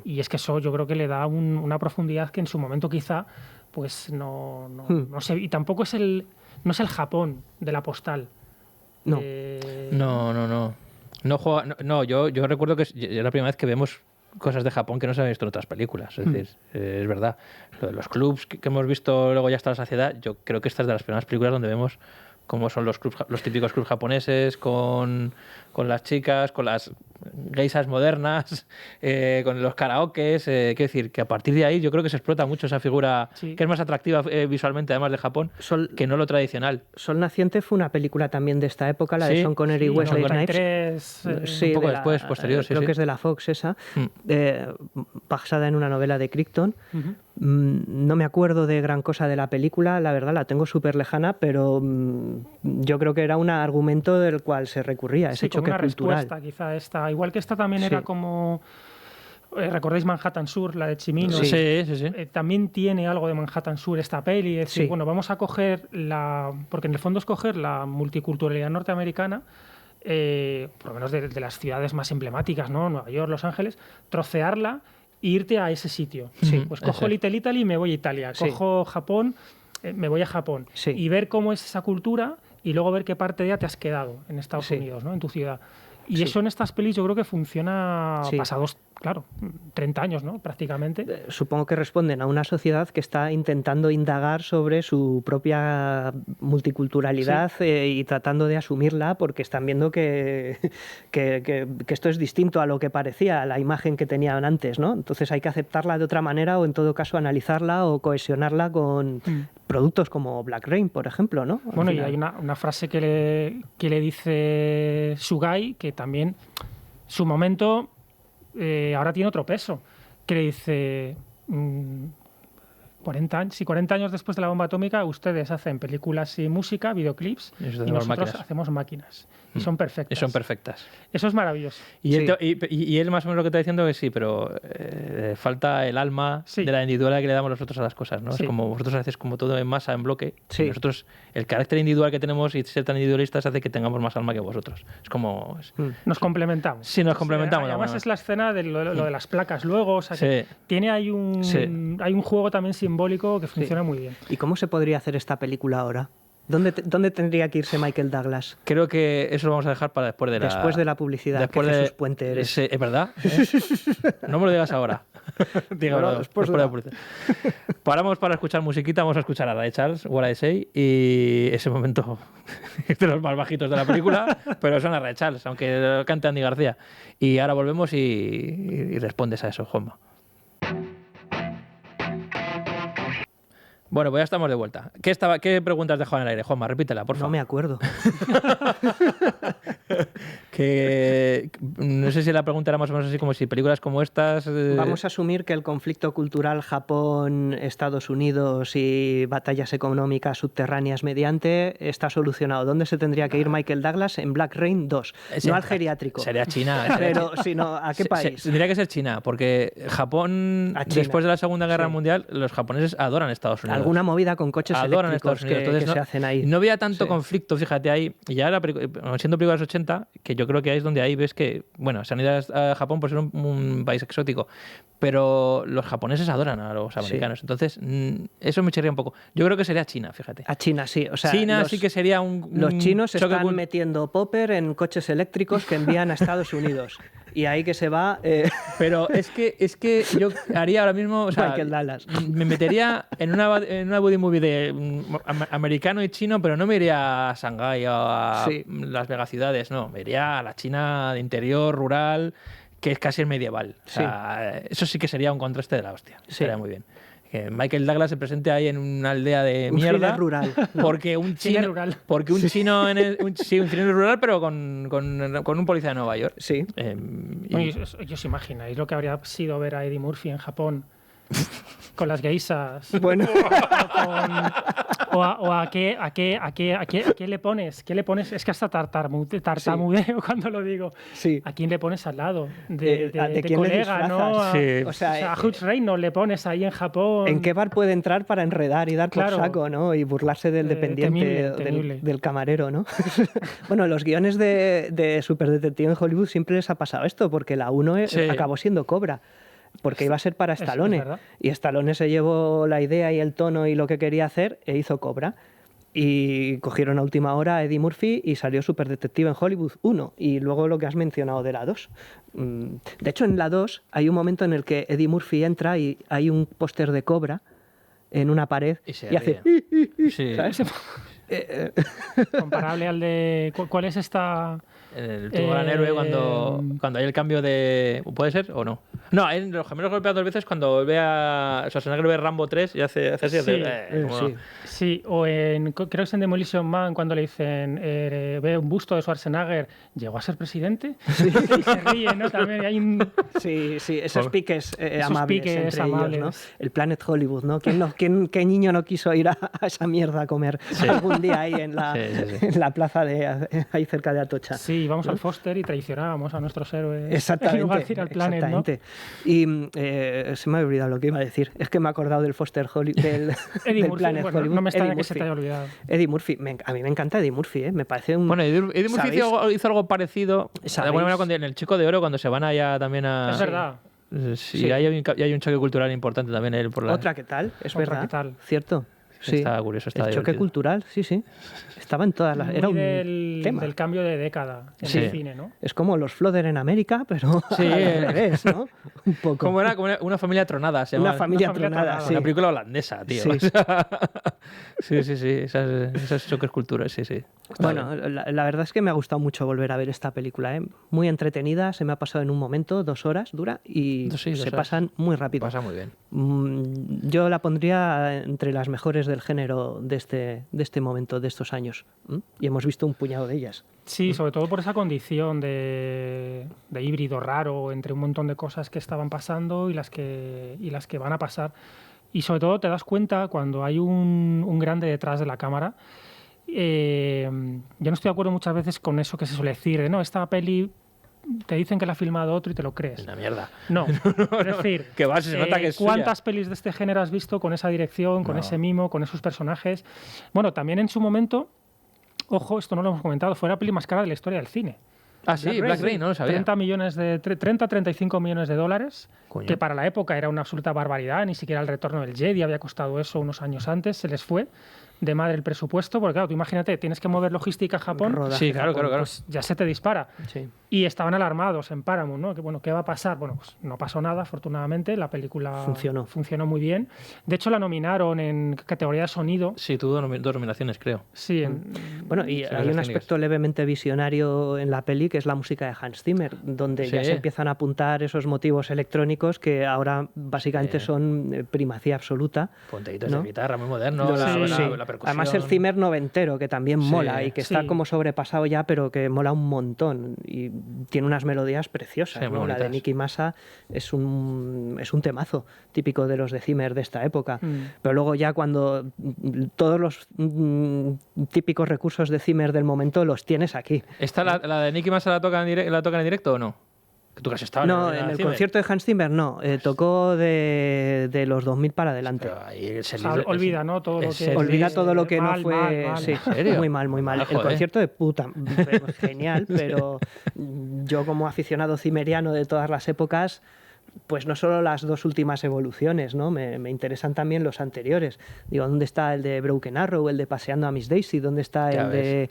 Y es que eso yo creo que le da una profundidad que en su momento quizá pues no sé, y tampoco es no es el Japón de la postal. No. Yo recuerdo que es la primera vez que vemos cosas de Japón que no se han visto en otras películas. Es decir, es verdad. Lo de los clubs que hemos visto luego ya hasta la saciedad, yo creo que esta es de las primeras películas donde vemos cómo son los típicos clubs japoneses, con las chicas, con las geishas modernas, con los karaokes. Quiero decir, que a partir de ahí yo creo que se explota mucho esa figura que es más atractiva visualmente, además de Japón, que no lo tradicional. Sol Naciente fue una película también de esta época, la de Sean Connery y Wesley Snipes. Un poco después, posterior. Creo que es de la Fox esa, basada en una novela de Crichton. No me acuerdo de gran cosa de la película, la verdad la tengo súper lejana, pero yo creo que era un argumento del cual se recurría, ese choque una cultural. Respuesta, quizá esta, igual que esta también era como... ¿Recordáis Manhattan Sur, la de Cimino? Sí. También tiene algo de Manhattan Sur esta peli, es decir, bueno, vamos a coger porque en el fondo es coger la multiculturalidad norteamericana, por lo menos de las ciudades más emblemáticas, ¿no? Nueva York, Los Ángeles, trocearla e irte a ese sitio. Pues cojo Little Italy y me voy a Italia. Cojo Japón, me voy a Japón. Y ver cómo es esa cultura y luego ver qué parte de ella te has quedado en Estados Unidos, ¿no? En tu ciudad. Y eso en estas pelis yo creo que funciona pasados, claro, 30 años, ¿no? Prácticamente. Supongo que responden a una sociedad que está intentando indagar sobre su propia multiculturalidad y tratando de asumirla, porque están viendo que esto es distinto a lo que parecía, a la imagen que tenían antes, ¿no? Entonces hay que aceptarla de otra manera o en todo caso analizarla o cohesionarla con productos como Black Rain, por ejemplo, ¿no? Bueno, y hay una frase que le dice Sugai, que también su momento ahora tiene otro peso, que le dice 40 años, sí, 40 años después de la bomba atómica, ustedes hacen películas y música, videoclips, y nosotros hacemos máquinas. Y son perfectas. Y son perfectas. Eso es maravilloso. Y él más o menos lo que está diciendo es sí, pero falta el alma de la individualidad que le damos nosotros a las cosas, ¿no? Sí. Es como vosotros hacéis como todo en masa, en bloque. Sí. Y nosotros, el carácter individual que tenemos y ser tan individualistas hace que tengamos más alma que vosotros. Es como... Nos complementamos. Sí, nos complementamos. Además es la escena de lo de las placas luego, o sea, que tiene hay un juego también simbólico que funciona muy bien. ¿Y cómo se podría hacer esta película ahora? ¿Dónde tendría que irse Michael Douglas? Creo que eso lo vamos a dejar para después de la publicidad. Después de Jesús Puente eres. ¿Es verdad? No me lo digas ahora. Dígamelo después de la publicidad. Paramos para escuchar musiquita. Vamos a escuchar a Ray Charles, What I Say, y ese momento de los más bajitos de la película, pero son a Ray Charles, aunque lo cante Andy García. Y ahora volvemos y respondes a eso, Juanma. Bueno, pues ya estamos de vuelta. ¿Qué preguntas dejó en el aire? Juanma, repítela, por favor. No me acuerdo. No sé si la pregunta era más o menos así como si películas como estas... Vamos a asumir que el conflicto cultural Japón-Estados Unidos y batallas económicas subterráneas mediante está solucionado. ¿Dónde se tendría que ir Michael Douglas? En Black Rain 2. No al geriátrico. Sería China. Pero sino, ¿a qué país? Tendría que ser China, porque Japón, después de la Segunda Guerra Mundial, los japoneses adoran Estados Unidos. Alguna movida con coches eléctricos que se hacen ahí. No había tanto conflicto, fíjate, ahí. Y ya siendo películas 80, que yo creo que ahí es donde ahí ves que, bueno, se han ido a Japón por ser un país exótico, pero los japoneses adoran a los americanos. Entonces, eso me chirría un poco. Yo creo que sería China, fíjate. A China, sí. O sea, China sí que sería los chinos están metiendo popper en coches eléctricos que envían a Estados Unidos. Y ahí que se va... Pero es que yo haría ahora mismo... O sea, Michael Douglas. Me metería en una buddy movie de americano y chino, pero no me iría a Shanghái o a las megaciudades, no. Me iría a la China de interior, rural, que es casi el medieval. O sea, eso sí que sería un contraste de la hostia. Sería muy bien. Que Michael Douglas se presente ahí en una aldea de mierda. Rural. Porque un chino un cine rural, pero con un policía de Nueva York. Sí. ¿Y os imagináis lo que habría sido ver a Eddie Murphy en Japón? Con las geishas. Bueno. O a qué le pones. ¿Qué le pones? Es que hasta tartamudeo cuando lo digo. Sí. ¿A quién le pones al lado? De quién colega, ¿no? O sea, a Hutch Reynolds le pones ahí en Japón. ¿En qué bar puede entrar para enredar y dar por saco, ¿no? Y burlarse del dependiente, temible. Del camarero, ¿no? Bueno, los guiones de Superdetective en Hollywood siempre les ha pasado esto, porque la 1 acabó siendo Cobra. Porque iba a ser para Stallone. Y Stallone se llevó la idea y el tono y lo que quería hacer e hizo Cobra. Y cogieron a última hora a Eddie Murphy y salió Superdetective en Hollywood 1. Y luego lo que has mencionado de la 2. De hecho, en la 2 hay un momento en el que Eddie Murphy entra y hay un póster de Cobra en una pared y hace... ¿sabes? Comparable al de... ¿Cuál es esta...? El último gran héroe cuando hay el cambio de... ¿Puede ser o no? No, en Los gemelos golpeados 2 veces cuando ve a Schwarzenegger ve Rambo 3 y hace así. Sí, o creo que es en Demolition Man cuando le dicen ve un busto de Schwarzenegger, ¿llegó a ser presidente? Sí. Y se ríe, ¿no? También hay Sí, esos piques amables entre ellos, ¿no? El Planet Hollywood, ¿no? ¿Qué niño no quiso ir a esa mierda a comer algún día ahí en la plaza ahí cerca de Atocha? Sí, íbamos al Foster y traicionábamos a nuestros héroes. Exactamente. En lugar de ir al Planet, exactamente. ¿No? Y se me ha olvidado lo que iba a decir. Es que me he acordado del Foster del Planet Hollywood. No me extraña que se te haya olvidado. Eddie Murphy. A mí me encanta Eddie Murphy, ¿eh? Me parece un... Bueno, Eddie Murphy hizo algo parecido. De alguna manera en El Chico de Oro, cuando se van allá también a... Es verdad. Sí, hay un choque cultural importante también. Otra que tal, es verdad. ¿Qué tal? Cierto. Sí. Está curioso, está el choque divertido. Cultural, sí. Estaba en todas las... Era un tema. Del cambio de década en el cine, ¿no? Es como los Flodder en América, pero al revés, ¿no? Un poco. Como era una familia tronada, se llama. Una familia tronada, sí. Una película holandesa, tío. Sí. Esas choques culturales, sí. Bueno, la verdad es que me ha gustado mucho volver a ver esta película, ¿eh? Muy entretenida, se me ha pasado en un momento, 2 horas dura, y se pasan muy rápido. Pasa muy bien. Yo la pondría entre las mejores del género de este momento, de estos años. Y hemos visto un puñado de ellas. Sí, sobre todo por esa condición de híbrido raro entre un montón de cosas que estaban pasando y las que van a pasar. Y sobre todo te das cuenta cuando hay un grande detrás de la cámara. Yo no estoy de acuerdo muchas veces con eso que se suele decir, de, no, esta peli te dicen que la ha filmado otro y te lo crees. Una mierda. No, es decir, que va, se nota que es ¿cuántas suya. pelis de este género has visto con esa dirección, con ese mimo, con esos personajes? Bueno, también en su momento, ojo, esto no lo hemos comentado, fue la peli más cara de la historia del cine. Ah, sí, Black Rain, no lo sabía. 30-35 millones de dólares, Coño. que para la época era una absoluta barbaridad, ni siquiera el retorno del Jedi había costado eso unos años antes, se les fue de madre el presupuesto, porque claro, tú imagínate, tienes que mover logística a Japón, Rodaje Sí, claro, claro, claro. pues ya se te dispara. Sí. Y estaban alarmados en Paramount, ¿no? Que, bueno, ¿qué va a pasar? Bueno, pues no pasó nada, afortunadamente, la película funcionó muy bien. De hecho, la nominaron en categoría de sonido. Sí, tuvo dos nominaciones, creo. Sí, Bueno, y hay un aspecto levemente visionario en la peli, que es la música de Hans Zimmer, donde ya se empiezan a apuntar esos motivos electrónicos que ahora básicamente son primacía absoluta. Punteitos ¿no? de guitarra muy moderno, la percusión. Además el Zimmer noventero, que también mola y que está como sobrepasado ya, pero que mola un montón y tiene unas melodías preciosas. Sí, ¿no? La de Nicky Massa es un temazo típico de los de Zimmer de esta época. Pero luego ya cuando todos los típicos recursos de Zimmer del momento los tienes aquí. ¿Esta, la de Nicky Massa la tocan en directo o no? Que tú que has estado No, en el concierto de Hans Zimmer no, tocó de los 2000 para adelante. Pero ahí olvida, ¿no? Todo lo que olvida todo lo que mal, no fue. mal. Sí, ¿En serio? muy mal, muy mal. Ah, el joder. concierto de puta, genial, pero yo como aficionado cimeriano de todas las épocas, pues no solo las dos últimas evoluciones, ¿no? Me interesan también los anteriores. Digo, ¿dónde está el de Broken Arrow, el de Paseando a Miss Daisy? ¿Dónde está Ya el de...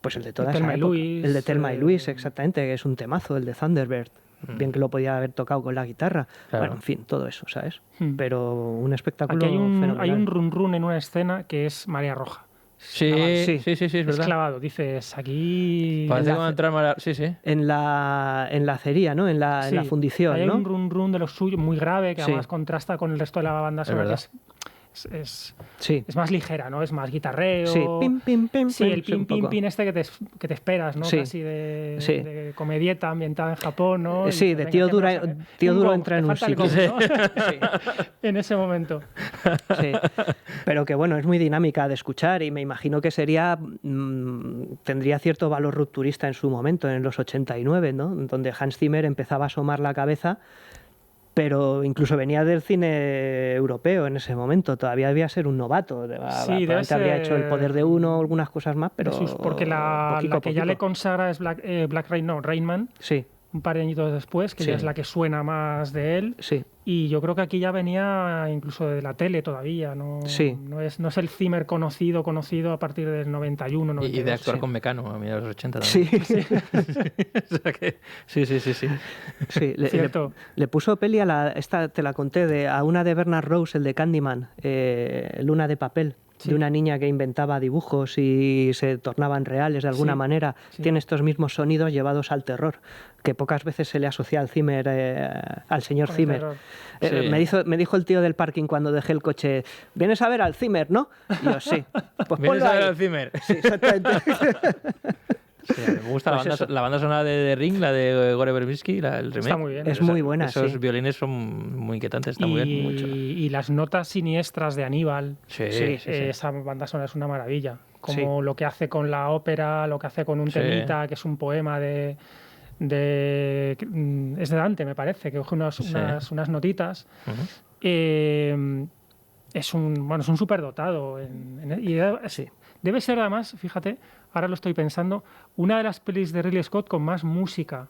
Pues el de toda esa Thelma y época. Louise, El de Thelma y Louise, exactamente, que es un temazo, el de Thunderbird. Bien que lo podía haber tocado con la guitarra. Claro. Bueno, en fin, todo eso, ¿sabes? Pero un espectáculo Aquí fenomenal. hay un run run en una escena que es María Roja. Sí, es Es verdad. clavado, dices, aquí... Parece como entrar... Sí, sí. En la acería, ¿no? En la fundición, hay ¿no? un run run de los suyos muy grave, que Sí. además contrasta con el resto de la banda sonora, verdad. que es Sí. más ligera, ¿no? Es más guitarreo. Sí, pim, pim, pim, Sí, el pim, un pim, poco. pim este que te esperas, ¿no? Sí. Casi de, Sí. de comedieta ambientada en Japón, ¿no? Sí, Y de venga, tío ¿qué Duro, pasa? tío Duro gong, entra te en un falta el sitio. gong, ¿no? En ese momento. Sí. Pero que bueno, es muy dinámica de escuchar y me imagino que tendría cierto valor rupturista en su momento, en los 89, ¿no? Donde Hans Zimmer empezaba a asomar la cabeza, pero incluso venía del cine europeo en ese momento, todavía debía ser un novato. Probablemente habría hecho El poder de uno, algunas cosas más, pero porque la poquito a que ya poquito. le consagra es Black Rain, no, Rain Man, Sí, un par de añitos después, que Sí. ya es la que suena más de él. sí. Y yo creo que aquí ya venía incluso de la tele todavía, ¿no? Sí. No es el Zimmer conocido a partir del 91, 92. Y de actuar sí. con Mecano a mediados de los 80 también. Sí, O sea que- sí. sí. Cierto. Le puso peli esta te la conté, a una de Bernard Rose, el de Candyman, Luna de papel, de una niña que inventaba dibujos y se tornaban reales de alguna Sí, manera. sí. Tiene estos mismos sonidos llevados al terror, que pocas veces se le asocia al Zimmer, al señor Con el Zimmer. terror. Sí. Me dijo el tío del parking cuando dejé el coche, ¿vienes a ver al Zimmer, no? Y yo, sí. Pues ¿Vienes ponlo a ver ahí. al Zimmer? Sí, exactamente. Sí, a mí me gusta Pues eso. la banda sonora de Ring, la de Gore Verbinski, el remake. Está muy bien. Es muy buena, Esos sí. violines son muy inquietantes, está muy bien. Mucho. Y las notas siniestras de Aníbal. Sí, Sí, Esa banda sonora es una maravilla. Como lo que hace con la ópera, lo que hace con un Sí. temita, que es un poema es de Dante, me parece, que coge unas notitas. Ujú. Es un superdotado. Sí. Debe ser además, fíjate, ahora lo estoy pensando, una de las pelis de Ridley Scott con más música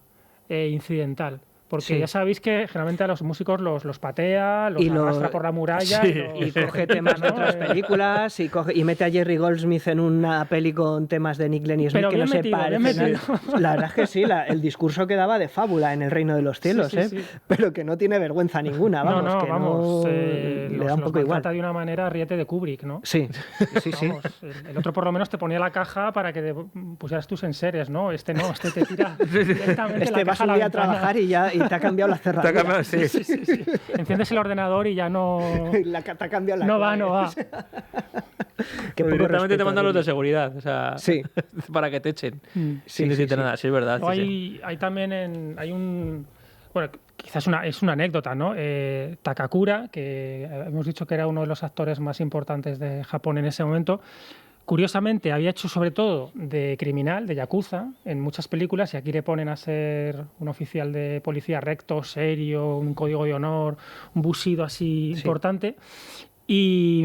incidental. Porque Sí. ya sabéis que generalmente a los músicos los patea, los Y arrastra por la muralla. Sí. Y coge temas de otras películas y mete a Jerry Goldsmith en una peli con temas de Nick Lenny Smith Pero que no bien se metido, bien parecen. metido. La verdad es que sí, el discurso que daba de fábula en El Reino de los Cielos, Sí, sí, sí. pero que no tiene vergüenza ninguna, vamos. Le da un poco igual. Trata de una manera riete de Kubrick, ¿no? Sí, sí. Vamos, el otro por lo menos te ponía la caja para que te pusieras tus enseres, ¿no? Este no, este te tira directamente la Vas caja un la día a ventana. trabajar y te ha cambiado la cerradura. Sí. Sí. Enciendes el ordenador y ya no... Te ha cambiado la No clave. va. Qué poco Directamente te respeto mandan los a de seguridad, o sea, Sí. para que te echen. Mm. Sin decirte nada, sí, es verdad. O sí. hay también hay bueno, quizás es una anécdota, ¿no? Takakura, que hemos dicho que era uno de los actores más importantes de Japón en ese momento, curiosamente había hecho sobre todo de criminal, de yakuza, en muchas películas, y aquí le ponen a ser un oficial de policía recto, serio, un código de honor, un bushido así importante. Y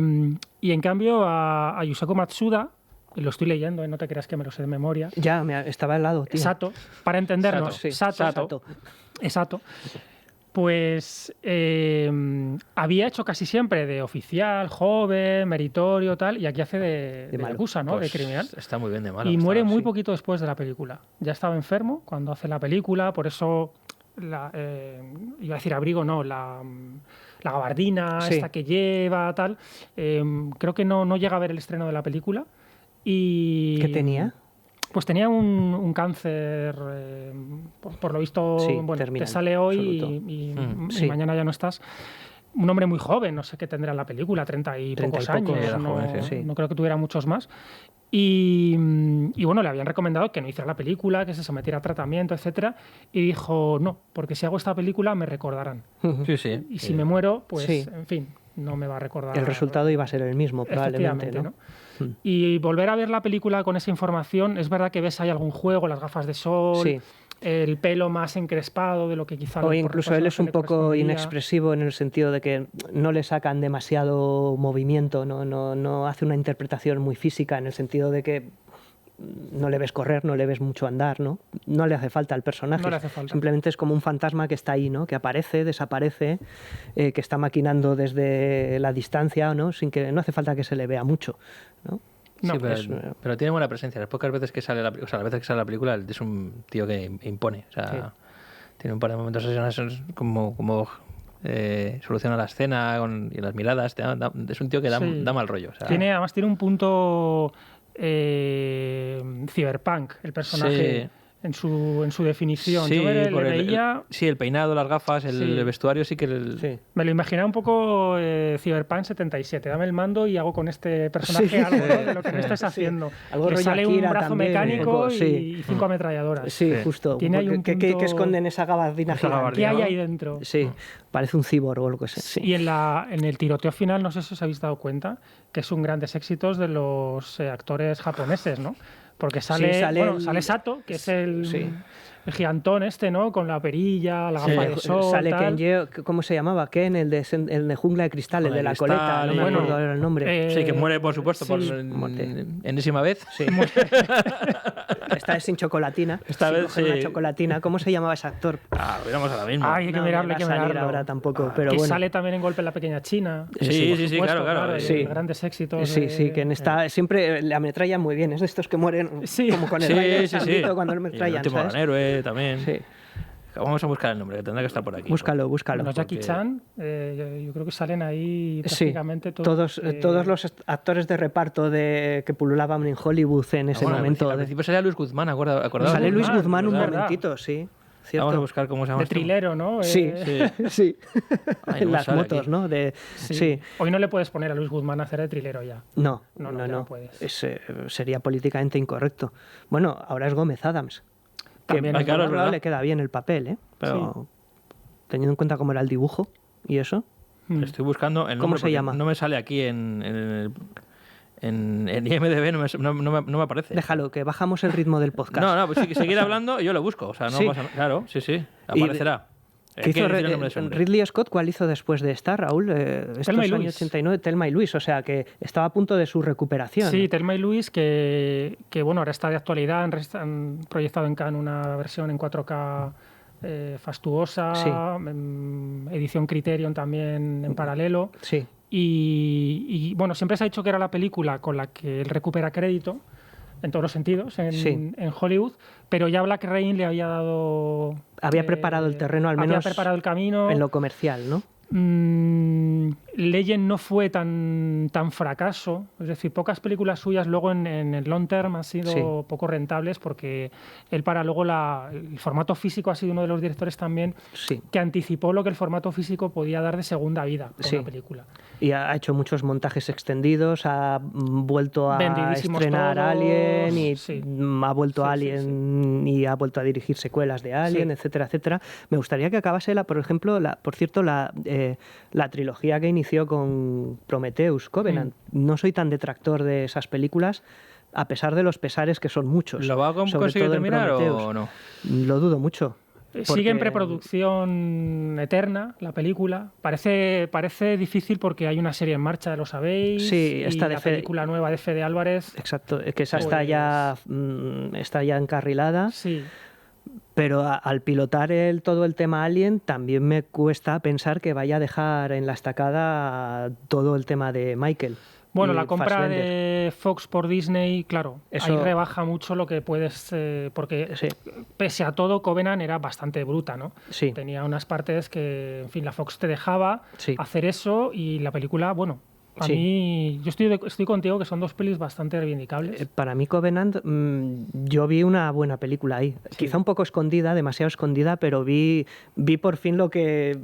en cambio a Yusaku Matsuda, lo estoy leyendo, no te creas que me lo sé de memoria. Ya, estaba al lado, tío. Sato, para entendernos. Sato. Exacto. Pues había hecho casi siempre de oficial, joven, meritorio, tal, y aquí hace de yakuza, ¿no? Pues de criminal. Está muy bien de malo. Y muere muy poquito después de la película. Ya estaba enfermo cuando hace la película, por eso iba a decir abrigo, no, la gabardina esta que lleva, tal. Creo que no llega a ver el estreno de la película. Y, ¿Qué tenía? Pues tenía un cáncer, por lo visto, bueno, terminal, te sale hoy y mañana ya no estás. Un hombre muy joven, no sé qué tendrá en la película, 30 y pocos años, no creo que tuviera muchos más. Y bueno, le habían recomendado que no hiciera la película, que se sometiera a tratamiento, etcétera, y dijo, no, porque si hago esta película me recordarán. Y si me muero, pues, en fin, no me va a recordar. El resultado iba a ser el mismo, probablemente, ¿no? Y volver a ver la película con esa información, es verdad que ves ahí algún juego, las gafas de sol, el pelo más encrespado de lo que quizá... O incluso él es un poco inexpresivo en el sentido de que no le sacan demasiado movimiento, no hace una interpretación muy física en el sentido de que no le ves correr, no le ves mucho andar, ¿no? No le hace falta al personaje. No le hace falta. Simplemente es como un fantasma que está ahí, ¿no? Que aparece, desaparece, que está maquinando desde la distancia, ¿no? Sin que no hace falta que se le vea mucho, ¿no? Sí, pero tiene buena presencia. Las pocas veces que sale las veces que sale la película es un tío que impone. O sea, tiene un par de momentos como soluciona la escena y las miradas. Es un tío que da mal rollo. O sea, además tiene un punto cyberpunk, el personaje. En su definición. Yo le veía... el peinado, las gafas, el vestuario, sí que... Me lo imaginaba un poco Cyberpunk 77. Dame el mando y hago con este personaje algo, ¿no? De lo que no estés haciendo. Algo le sale un brazo también, mecánico y 5 ametralladoras. Sí, justo. Tiene ahí un punto... ¿Qué esconde en esa gabardina gigante? ¿Qué hay ahí dentro? Sí, parece un cíborg o algo así. Sí. Y en el tiroteo final, no sé si os habéis dado cuenta, que es un grandes éxitos de los actores japoneses, ¿no? Porque sale Sato, que es el gigantón ¿no? Con la perilla, la gafa de sol, sale Ken, ¿cómo se llamaba? Ken, el de Jungla de Cristal, el de la coleta, no me acuerdo ahora el nombre. Sí, que muere, por supuesto, por enésima vez. Sí. Esta vez sin chocolatina. Esta vez una chocolatina. ¿Cómo se llamaba ese actor? Miramos ahora mismo. Hay que mirarlo, hay que mirarlo. Ahora tampoco, pero que bueno. sale también en Golpe en la Pequeña China. Sí, claro. Grandes éxitos. Sí, que siempre le ametrallan muy bien. Es de estos que mueren como con el rayo cuando le ametrallan. El último gran héroe también. Sí. Vamos a buscar el nombre, que tendrá que estar por aquí. Búscalo. Los Jackie Chan, yo creo que salen ahí prácticamente todos los actores de reparto que pululaban en Hollywood en ese momento. Al principio salía Luis Guzmán, ¿acordás? Sale Luis Guzmán un momentito, sí. ¿Cierto? Vamos a buscar cómo se llama. De trilero, ¿no? Sí. En las motos, aquí. ¿no? Sí. Hoy no le puedes poner a Luis Guzmán a hacer de trilero ya. No. Puedes. Sería políticamente incorrecto. Bueno, ahora es Gómez Adams. También Que le queda bien el papel, pero teniendo en cuenta cómo era el dibujo y eso. Estoy buscando el nombre. ¿Cómo se llama? No me sale aquí en IMDb, no me aparece. Déjalo, que bajamos el ritmo del podcast. No, pues si seguir hablando, yo lo busco. O sea, no pasa, claro, sí, aparecerá. ¿Qué hizo Ridley Scott? ¿Cuál hizo después de esta, Raúl? Thelma y años 89, Thelma y Luis, o sea que estaba a punto de su recuperación. Sí, Thelma y Luis, que bueno, ahora está de actualidad, han proyectado en Cannes una versión en 4K fastuosa, edición Criterion también en paralelo. Sí. Y bueno, siempre se ha dicho que era la película con la que él recupera crédito, en todos los sentidos, en Hollywood, pero ya Black Rain le había dado... Había preparado el terreno, al menos había preparado el camino. En lo comercial, ¿no? Legend no fue tan fracaso, es decir, pocas películas suyas luego en el long term han sido poco rentables porque él para luego el formato físico ha sido uno de los directores también que anticipó lo que el formato físico podía dar de segunda vida a una película. Y ha hecho muchos montajes extendidos, ha vuelto a estrenar todos, Alien y ha vuelto a Alien y ha vuelto a dirigir secuelas de Alien, etcétera, etcétera. Me gustaría que acabase, por ejemplo, por cierto, la trilogía que inició con Prometheus, Covenant. No soy tan detractor de esas películas, a pesar de los pesares que son muchos. ¿Lo va a conseguir terminar o no? Lo dudo mucho. Sigue en preproducción eterna la película. Parece difícil porque hay una serie en marcha, lo sabéis. Sí, y la película nueva de Fede Álvarez. Exacto, que esa está ya encarrilada. Sí. Pero al pilotar todo el tema Alien, también me cuesta pensar que vaya a dejar en la estacada todo el tema de Michael. Bueno, la compra de Fox por Disney, claro, ahí rebaja mucho lo que puedes... porque pese a todo, Covenant era bastante bruta, ¿no? Sí. Tenía unas partes que, en fin, la Fox te dejaba hacer eso y la película, bueno... A mí, yo estoy contigo que son dos pelis bastante reivindicables. Para mí Covenant, yo vi una buena película ahí. Quizá un poco escondida, demasiado escondida, pero vi por fin lo que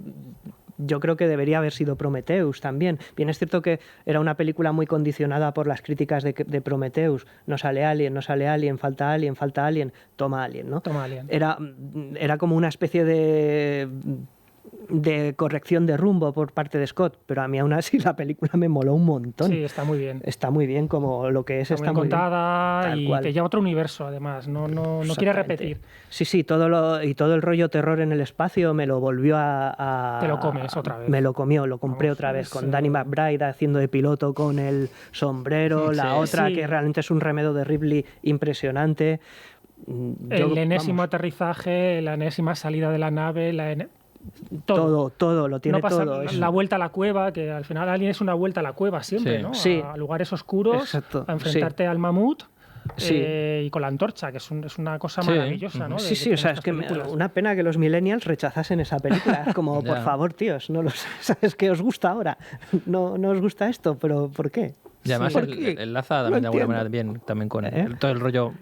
yo creo que debería haber sido Prometheus también. Bien, es cierto que era una película muy condicionada por las críticas de Prometheus. No sale Alien, falta Alien, toma Alien, ¿no? Toma Alien. Era como una especie de corrección de rumbo por parte de Scott, pero a mí aún así la película me moló un montón. Sí, está muy bien. Está muy bien como lo que es, está muy contada y te lleva a otro universo, además, no quiere repetir. Sí, todo el rollo terror en el espacio me lo volvió a... Te lo comes otra vez. Me lo comió, lo compré otra vez, con Danny McBride haciendo de piloto con el sombrero, la otra que realmente es un remedo de Ripley impresionante. El enésimo aterrizaje, la enésima salida de la nave, todo, lo tiene todo. La vuelta a la cueva, que al final Alien es una vuelta a la cueva siempre, ¿no? A lugares oscuros, a enfrentarte al mamut. Y con la antorcha, que es una cosa maravillosa, ¿no? O sea, es que una pena que los millennials rechazasen esa película. Es como, por favor, tíos, no lo sabes que os gusta ahora. No os gusta esto, pero ¿por qué? Y además enlaza también de alguna manera bien también con todo el rollo,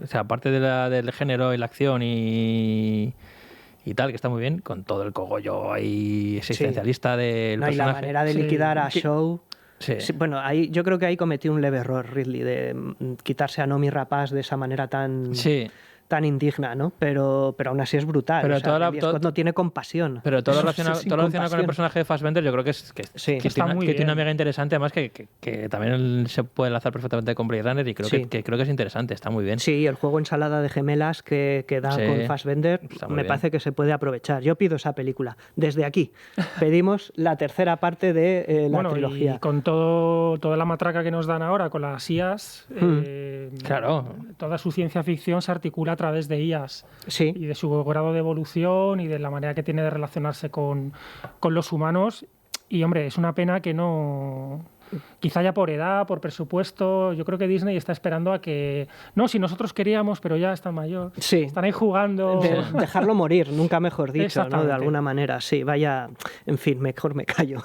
o sea, aparte del género y la acción y tal, que está muy bien, con todo el cogollo ahí existencialista del personaje. Y la manera de liquidar a Shaw... Sí, bueno, yo creo que ahí cometió un leve error Ridley de quitarse a Noomi Rapace de esa manera tan indigna, ¿no? Pero aún así es brutal. Pero Scott no tiene compasión. Pero todo relacionado con el personaje de Fassbender, yo creo que tiene una mega interesante, además que también se puede enlazar perfectamente con Blade Runner y creo que es interesante, está muy bien. Sí, el juego ensalada de gemelas que da con Fassbender me parece que se puede aprovechar. Yo pido esa película. Desde aquí pedimos la tercera parte de la trilogía. Y con toda la matraca que nos dan ahora con las IAs, claro, toda su ciencia ficción se articula a través de IAs y de su grado de evolución y de la manera que tiene de relacionarse con los humanos. Y, hombre, es una pena que no... Quizá ya por edad, por presupuesto, yo creo que Disney está esperando a que... No, si nosotros queríamos, pero ya está mayor. Sí. Están ahí jugando... Dejarlo morir, nunca mejor dicho, ¿no? De alguna manera. Sí, vaya... En fin, mejor me callo.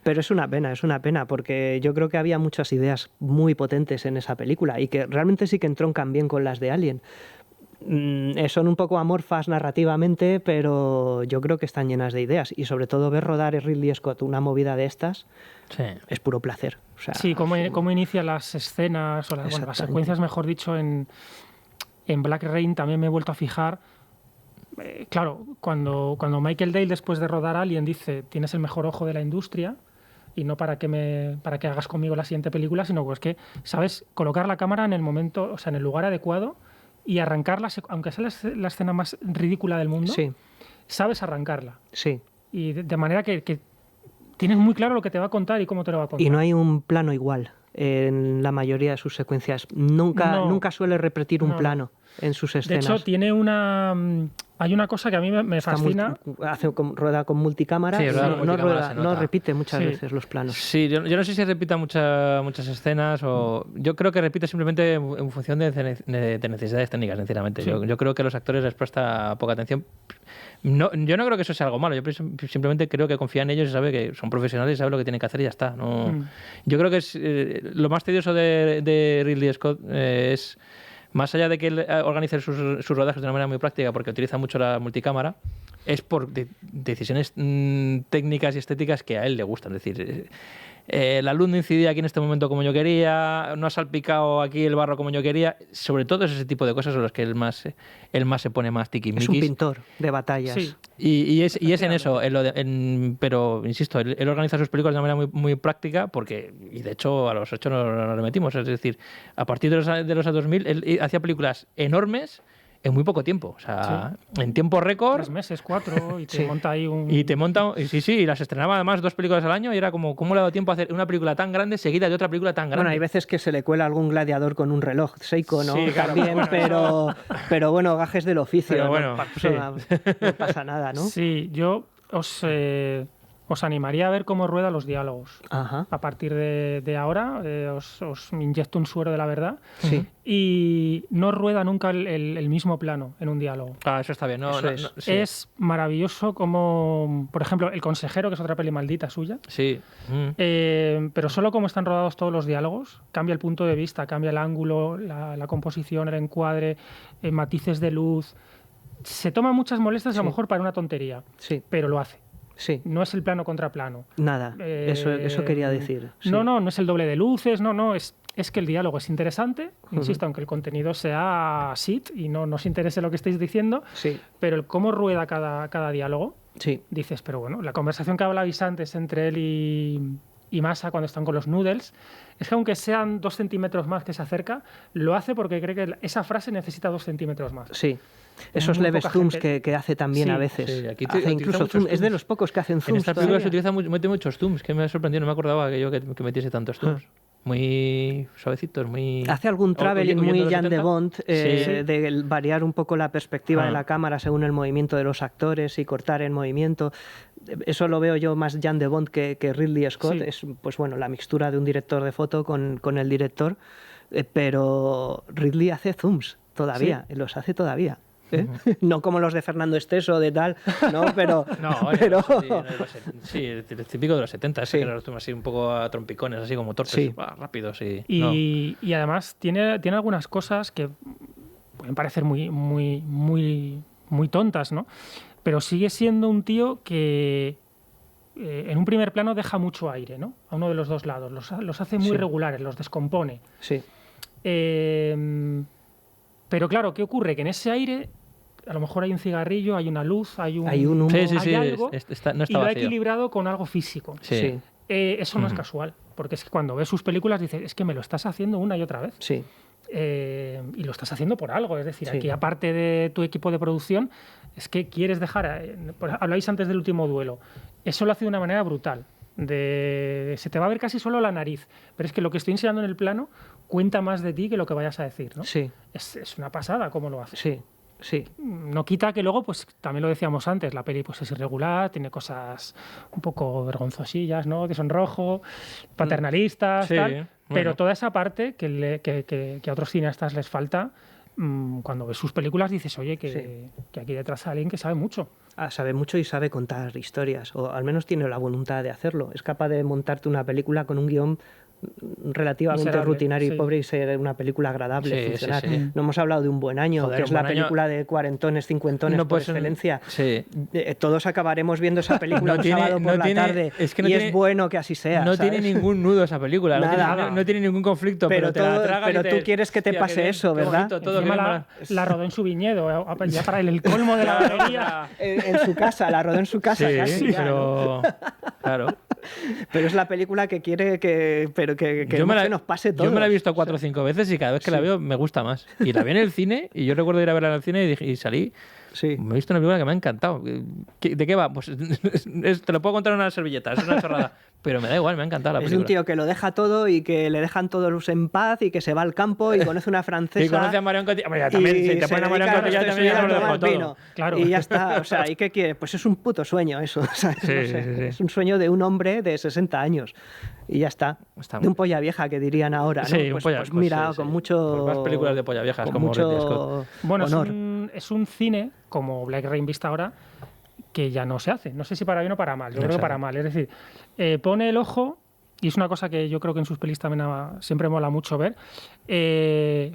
Pero es una pena, porque yo creo que había muchas ideas muy potentes en esa película y que realmente sí que entroncan bien con las de Alien. Son un poco amorfas narrativamente, pero yo creo que están llenas de ideas. Y sobre todo ver rodar a Ridley Scott una movida de estas es puro placer. O sea, sí, cómo inicia las escenas, o las secuencias, mejor dicho, en Black Rain también me he vuelto a fijar. Claro, cuando Michael Dale, después de rodar Alien, dice: tienes el mejor ojo de la industria, y no para que hagas conmigo la siguiente película, sino pues que sabes colocar la cámara en el momento, o sea, en el lugar adecuado, y arrancarla, aunque sea la escena más ridícula del mundo, sabes arrancarla. Sí. Y de manera que tienes muy claro lo que te va a contar y cómo te lo va a contar. Y no hay un plano igual en la mayoría de sus secuencias. Nunca suele repetir un plano en sus escenas. De hecho, tiene Hay una cosa que a mí me fascina. Rueda con multicámara, Sí, rueda con multicámara, se no nota. repite muchas Sí. veces los planos. Sí, yo no sé si repita muchas escenas o... Yo creo que repite simplemente en función de necesidades técnicas, sinceramente. Sí. Yo creo que a los actores les presta poca atención. No, yo no creo que eso sea algo malo. Yo simplemente creo que confía en ellos y sabe que son profesionales y sabe lo que tienen que hacer y ya está. No, Yo creo que es, lo más tedioso de Ridley Scott es... Más allá de que él organice sus rodajes de una manera muy práctica porque utiliza mucho la multicámara, es por decisiones técnicas y estéticas que a él le gustan. Es decir, la luz no incidía aquí en este momento como yo quería, no ha salpicado aquí el barro como yo quería. Sobre todo es ese tipo de cosas son las que él más se pone más tiquismiquis. Es un pintor de batallas. Sí. Y es en eso, pero insisto, él organiza sus películas de una manera muy, muy práctica y de hecho a los hechos nos remetimos. Es decir, a partir de los 2000 él hacía películas enormes en muy poco tiempo. O sea, en tiempo récord. 3 meses, 4, y te monta ahí un... Y te monta, y las estrenaba además 2 películas al año y era como, ¿cómo le ha dado tiempo a hacer una película tan grande seguida de otra película tan grande? Bueno, hay veces que se le cuela algún gladiador con un reloj, Seiko, ¿no? Sí, claro, También, bueno, pero bueno, gajes del oficio. Pero ¿no? bueno, No pasa nada, ¿no? Sí, yo os animaría a ver cómo rueda los diálogos. Ajá. A partir de ahora os inyecto un suero de la verdad. Sí. Y no rueda nunca el mismo plano en un diálogo. Ah, eso está bien. Eso es. Sí. Es maravilloso como, por ejemplo, El consejero, que es otra peli maldita suya. Sí. Pero solo como están rodados todos los diálogos, cambia el punto de vista, cambia el ángulo, la composición, el encuadre, matices de luz. Se toma muchas molestias a lo mejor para una tontería, pero lo hace. Sí. No es el plano contra plano. Nada, eso quería decir. Sí. No es el doble de luces, es que el diálogo es interesante, insisto, aunque el contenido sea sit y no os interese lo que estáis diciendo, pero el cómo rueda cada diálogo, dices, pero bueno, la conversación que hablabais antes entre él y Masa cuando están con los noodles, es que aunque sean 2 centímetros más que se acerca, lo hace porque cree que esa frase necesita 2 centímetros más. Sí. Esos leves zooms que hace también a veces. Sí, aquí hace incluso zoom. Es de los pocos que hacen zooms. En esta película se utiliza mete muchos zooms, que me ha sorprendido, no me acordaba que metiese tantos zooms. Muy suavecitos, muy... Hace algún traveling muy Jan de Bond, sí. de variar un poco la perspectiva de la cámara según el movimiento de los actores y cortar el movimiento. Eso lo veo yo más Jan de Bond que Ridley Scott. Sí. Es pues bueno, la mixtura de un director de foto con el director, pero Ridley hace zooms todavía, los hace todavía. No como los de Fernando Esteso de tal, no, pero... Sí, el típico de los 70, ese que los tomas así un poco a trompicones, así como torpes, rápidos. Y además tiene algunas cosas que pueden parecer muy tontas, ¿no? Pero sigue siendo un tío que en un primer plano deja mucho aire, ¿no? A uno de los dos lados. Los hace muy regulares, los descompone. Sí. Pero claro, ¿qué ocurre? Que en ese aire a lo mejor hay un cigarrillo, hay una luz, hay un humo, hay algo, no está y lo ha vacío. equilibrado con algo físico. Sí. Eso no es casual, porque es que cuando ves sus películas dices, es que me lo estás haciendo una y otra vez. Sí. Y lo estás haciendo por algo, es decir, aquí aparte de tu equipo de producción, es que quieres dejar, habláis antes del último duelo, eso lo hace de una manera brutal. Se te va a ver casi solo la nariz, pero es que lo que estoy enseñando en el plano cuenta más de ti que lo que vayas a decir, ¿no? Sí. Es una pasada cómo lo hace. Sí. Sí. No quita que luego, pues también lo decíamos antes, la peli pues es irregular, tiene cosas un poco vergonzosillas, ¿no? De sonrojo, paternalistas, tal. Bueno. Pero toda esa parte que a otros cineastas les falta, cuando ves sus películas dices, oye, que aquí detrás hay alguien que sabe mucho. Sabe mucho y sabe contar historias, o al menos tiene la voluntad de hacerlo. Es capaz de montarte una película con un guión relativamente miserable, rutinario y pobre y ser una película agradable, funcionar. No hemos hablado de Un buen año, Joder, que es la película de cuarentones, cincuentones por excelencia. Todos acabaremos viendo esa película un sábado por la tarde es bueno que así sea. No ¿sabes? tiene ningún nudo esa película, no tiene ningún conflicto, pero te la tragas. Pero tú quieres que te pase eso, ¿verdad? La rodó en su viñedo, ya para el colmo de la alegría. En su casa, la rodó en su casa. Sí, casi, pero... Claro. Pero es la película que quiere que nos pase todo. Yo me la he visto 4 o 5 veces y cada vez que la veo me gusta más. Y la vi en el cine y yo recuerdo ir a verla en el cine y salí Sí. Me he visto una película que me ha encantado. ¿De qué va? Pues te lo puedo contar en una servilleta, es una chorrada. Pero me da igual, me ha encantado la Es película. un tío que lo deja todo y que le dejan todos en paz y que se va al campo y conoce una francesa. Y conoce a Marion Cotillard. Bueno, ya también, y si te se ponen a Marion dedica Cotillard los también ya tres lo días a dejo tomar todo. vino. Claro. Y ya está. O sea, ¿y qué quiere? Pues es un puto sueño eso. ¿Sabes? Sí, No sé. sí, sí. Es un sueño de un hombre de 60 años. Y ya está. Está de muy un polla vieja, que dirían ahora. ¿no? Sí, un pues, polla- pues pues mira, sí, con sí. mucho. Pues más películas de polla viejas con como mucho Ridley Scott. Bueno, honor. es un cine, como Black Rain vista ahora, que ya no se hace. No sé si para bien o para mal. Yo creo que para mal. Es decir, pone el ojo, y es una cosa que yo creo que en sus pelis también siempre mola mucho ver,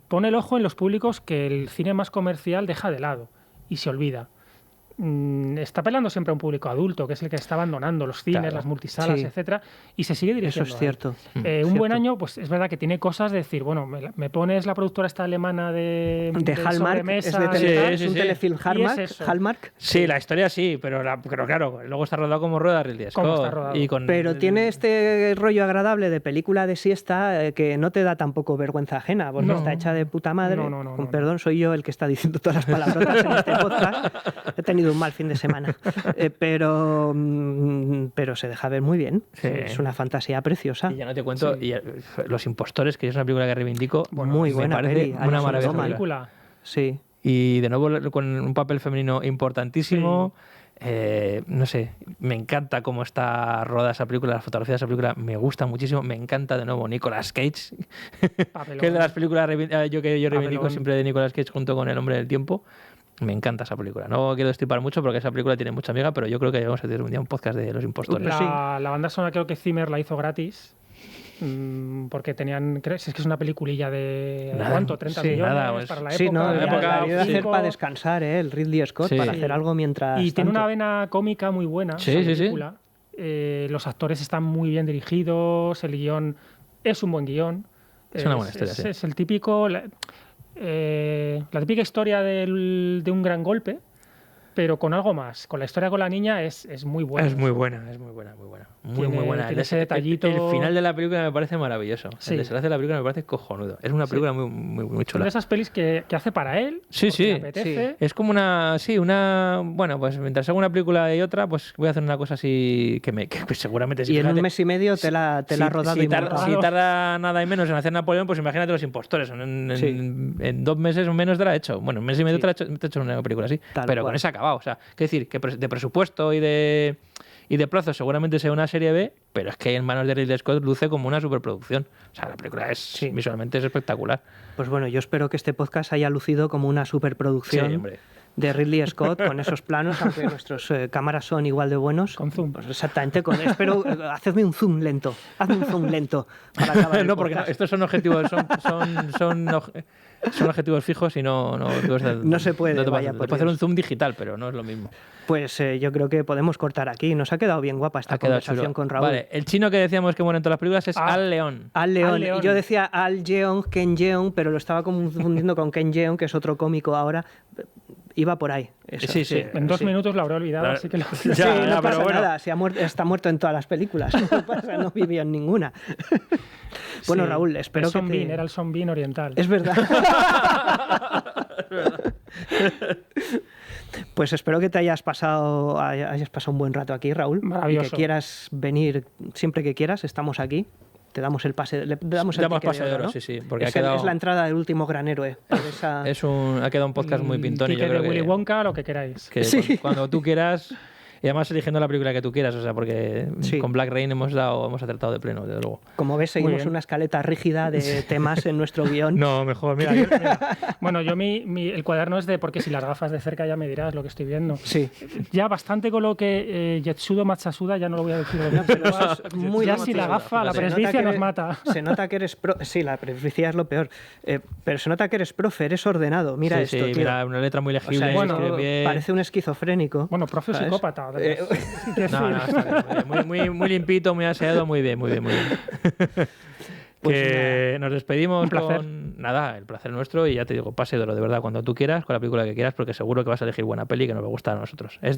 pone el ojo en los públicos que el cine más comercial deja de lado y se olvida. Está apelando siempre a un público adulto, que es el que está abandonando los cines, Claro. las multisalas, Sí. etcétera, y se sigue dirigiendo. Eso es a él. cierto. Un buen año, pues es verdad que tiene cosas de decir, bueno, me pones la productora esta alemana de Hallmark, sobremesa, es, de Sí, tele, sí, es un sí. telefilm Y Hallmark. es eso. Hallmark. Sí, la historia sí, pero claro, luego está rodado como rueda Ridley Scott. Como está rodado. Y con, Pero tiene este rollo agradable de película de siesta que no te da tampoco vergüenza ajena, porque No. está hecha de puta madre. No, Con perdón, soy yo el que está diciendo todas las palabrotas en este podcast. He tenido un mal fin de semana. Pero se deja ver muy bien. Sí. Es una fantasía preciosa. Y ya no te cuento, y Los Impostores, que es una película que reivindico, Muy me buena parece peli, una Alison maravilla. Doman. película. Sí. Y de nuevo con un papel femenino importantísimo. No sé, me encanta cómo está rodada esa película, la fotografía de esa película me gusta muchísimo. Me encanta de nuevo Nicolas Cage, Papelón. que es de las películas yo reivindico Papelón. siempre de Nicolas Cage junto con El Hombre del Tiempo. Me encanta esa película. No quiero destripar mucho porque esa película tiene mucha amiga, pero yo creo que debemos hacer un día un podcast de Los Impostores. La banda sonora creo que Zimmer la hizo gratis. Porque tenían, es que es una peliculilla de Nada, ¿cuánto? 30 sí, millones nada, pues, para la Sí, época. no, la la época, debió hacer cinco. para descansar, el Ridley Scott, Sí. para hacer algo mientras Y tiene tanto. una vena cómica muy buena. Sí, esa sí, sí. película. Los actores están muy bien dirigidos, el guión es un buen guión. Es una buena historia, Es, sí. es el típico, la típica historia de un gran golpe, pero con algo más. Con la historia con la niña es muy buena. Es muy buena, es muy buena, muy buena. Muy, Tiene- muy buena. tiene ese detallito. El final de la película me parece maravilloso. Sí. El desenlace de la película me parece cojonudo. Es una película muy, muy, muy Son chula. de esas pelis que hace para él. Sí, porque sí, le apetece. Es como bueno, pues mientras hago una película y otra, pues voy a hacer una cosa así que pues seguramente sí. Y en fíjate, un mes y medio te la ha rodado y montado. si tarda nada y menos en hacer Napoleón, pues imagínate Los Impostores. Sí. En 2 meses o menos te la he hecho. Bueno, en un mes y medio te he hecho una película así. Tal pero cual. con ese acabado. O sea, que decir, que de presupuesto y de plazo seguramente sea una serie B, pero es que en manos de Ridley Scott luce como una superproducción. O sea, la película visualmente es espectacular. Pues bueno, yo espero que este podcast haya lucido como una superproducción Sí, hombre. de Ridley Scott con esos planos, aunque nuestros cámaras son igual de buenos. Con zoom. Pues exactamente, espero, hacedme un zoom lento. Hazme un zoom lento para acabar el No, porque podcast. estos son objetivos, son objetivos fijos y no No se puede, te vaya, puedes por hacer Dios. un zoom digital, pero no es lo mismo. Pues yo creo que podemos cortar aquí. Nos ha quedado bien guapa esta Ha quedado conversación chulo. con Raúl. Vale, el chino que decíamos que muere en todas las películas es Al León. Al León. Al León. Y yo decía Al Jeong, Ken Jeong, pero lo estaba confundiendo con Ken Jeong, que es otro cómico ahora. Iba por ahí. Eso, Sí, sí. En 2 sí. minutos la habré olvidado, Claro. así que lo... Sí, Ya, no pero pasa bueno. nada, está muerto en todas las películas, no pasa, no vivió en ninguna. Bueno, Sí. Raúl, espero el que Son Bean, era el Son Bean oriental. Es verdad. Pues espero que te hayas pasado un buen rato aquí, Raúl. Maravilloso. Y que quieras venir siempre que quieras, estamos aquí. Te damos el pase, le damos el Damos ticket pase de oro, ¿no? sí, sí, porque es, ha quedado- es la entrada del último gran héroe. Por esa- Ha quedado un podcast muy pintón y yo Ticket creo de Willy que, Wonka, lo que queráis. Sí. cuando tú quieras, y además eligiendo la película que tú quieras, o sea, porque Sí. con Black Rain hemos acertado de pleno, desde luego. Como ves, Muy seguimos bien. una escaleta rígida de temas en nuestro guión. No, mejor, mira. Bueno, yo el cuaderno es de porque si las gafas de cerca ya me dirás lo que estoy viendo. Sí. Ya bastante con lo que Jetsudo Matsasuda, ya no lo voy a decir. Pero eso es muy ya de si la Matsuda. gafa, la Se nota presbicia que nos eres- mata. Se nota que eres sí, la presbicia es lo peor. Pero se nota que eres profe, eres ordenado. Mira Sí, esto, sí, tío. mira, una letra muy O legible, sea, bueno, escribe bien. parece un esquizofrénico. Bueno, profe ¿sabes? psicópata. No, está bien, muy, muy, muy limpito, muy aseado, muy bien, muy bien, muy bien. Pues Que nos despedimos Un placer. con nada, el placer nuestro y ya te digo, pase de oro, de verdad, cuando tú quieras, con la película que quieras, porque seguro que vas a elegir buena peli que nos va a gustar a nosotros. Es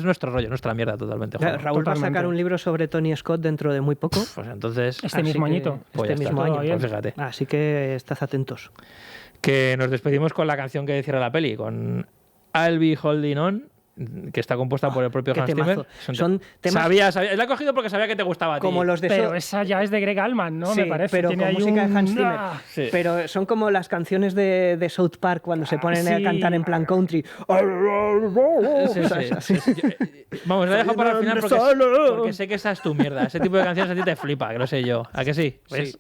nuestro rollo, nuestra mierda totalmente. Claro, Juanma. Raúl va a sacar Totalmente. un libro sobre Tony Scott dentro de muy poco. Pues entonces, Este Así mismo que- añito. pues ya este está. mismo Todo año. bien. Pues fíjate. Así que estad atentos. Que nos despedimos con la canción que cierra la peli, con I'll Be Holding On, que está compuesta por el propio qué Hans Zimmer. temazo. Son temas Sabía, la he cogido porque sabía que te gustaba a ti. como los de Pero esa ya es de Greg Allman, ¿no? Sí, Me parece. pero Tiene con ahí música de Hans un- Zimmer. Sí. Pero son como las canciones de South Park cuando se ponen a sí. cantar en plan country. Sí, sí, sí. Vamos, la dejo para el final porque sé que esa es tu mierda. Ese tipo de canciones a ti te flipa, que lo sé yo. ¿A que sí? ¿Ves?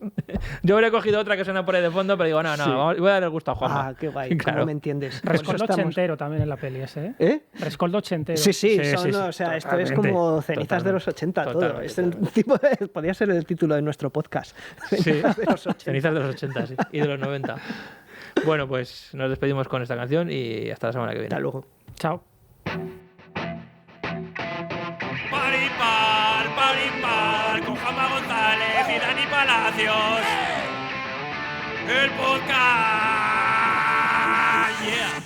Yo habría cogido otra que suena por ahí de fondo, pero digo, no, voy a dar el gusto a Juanma. Ah, qué guay, Claro. ¿cómo me entiendes? Por eso Rescoldo estamos- ochentero también en la peli ese, ¿eh? ¿Eh? Rescoldo ochentero. Sí, sí, Sí, son, sí, o sea, esto es totalmente, como cenizas de los 80 todo. totalmente, Es un tipo de- podría ser el título de nuestro podcast. Cenizas de los 80. Cenizas de los 80 sí, y de los 90. Bueno, pues nos despedimos con esta canción y hasta la semana que viene. Hasta luego. Chao. Paripal, con Juanma González y Dani Palacios. El podcast. Yeah.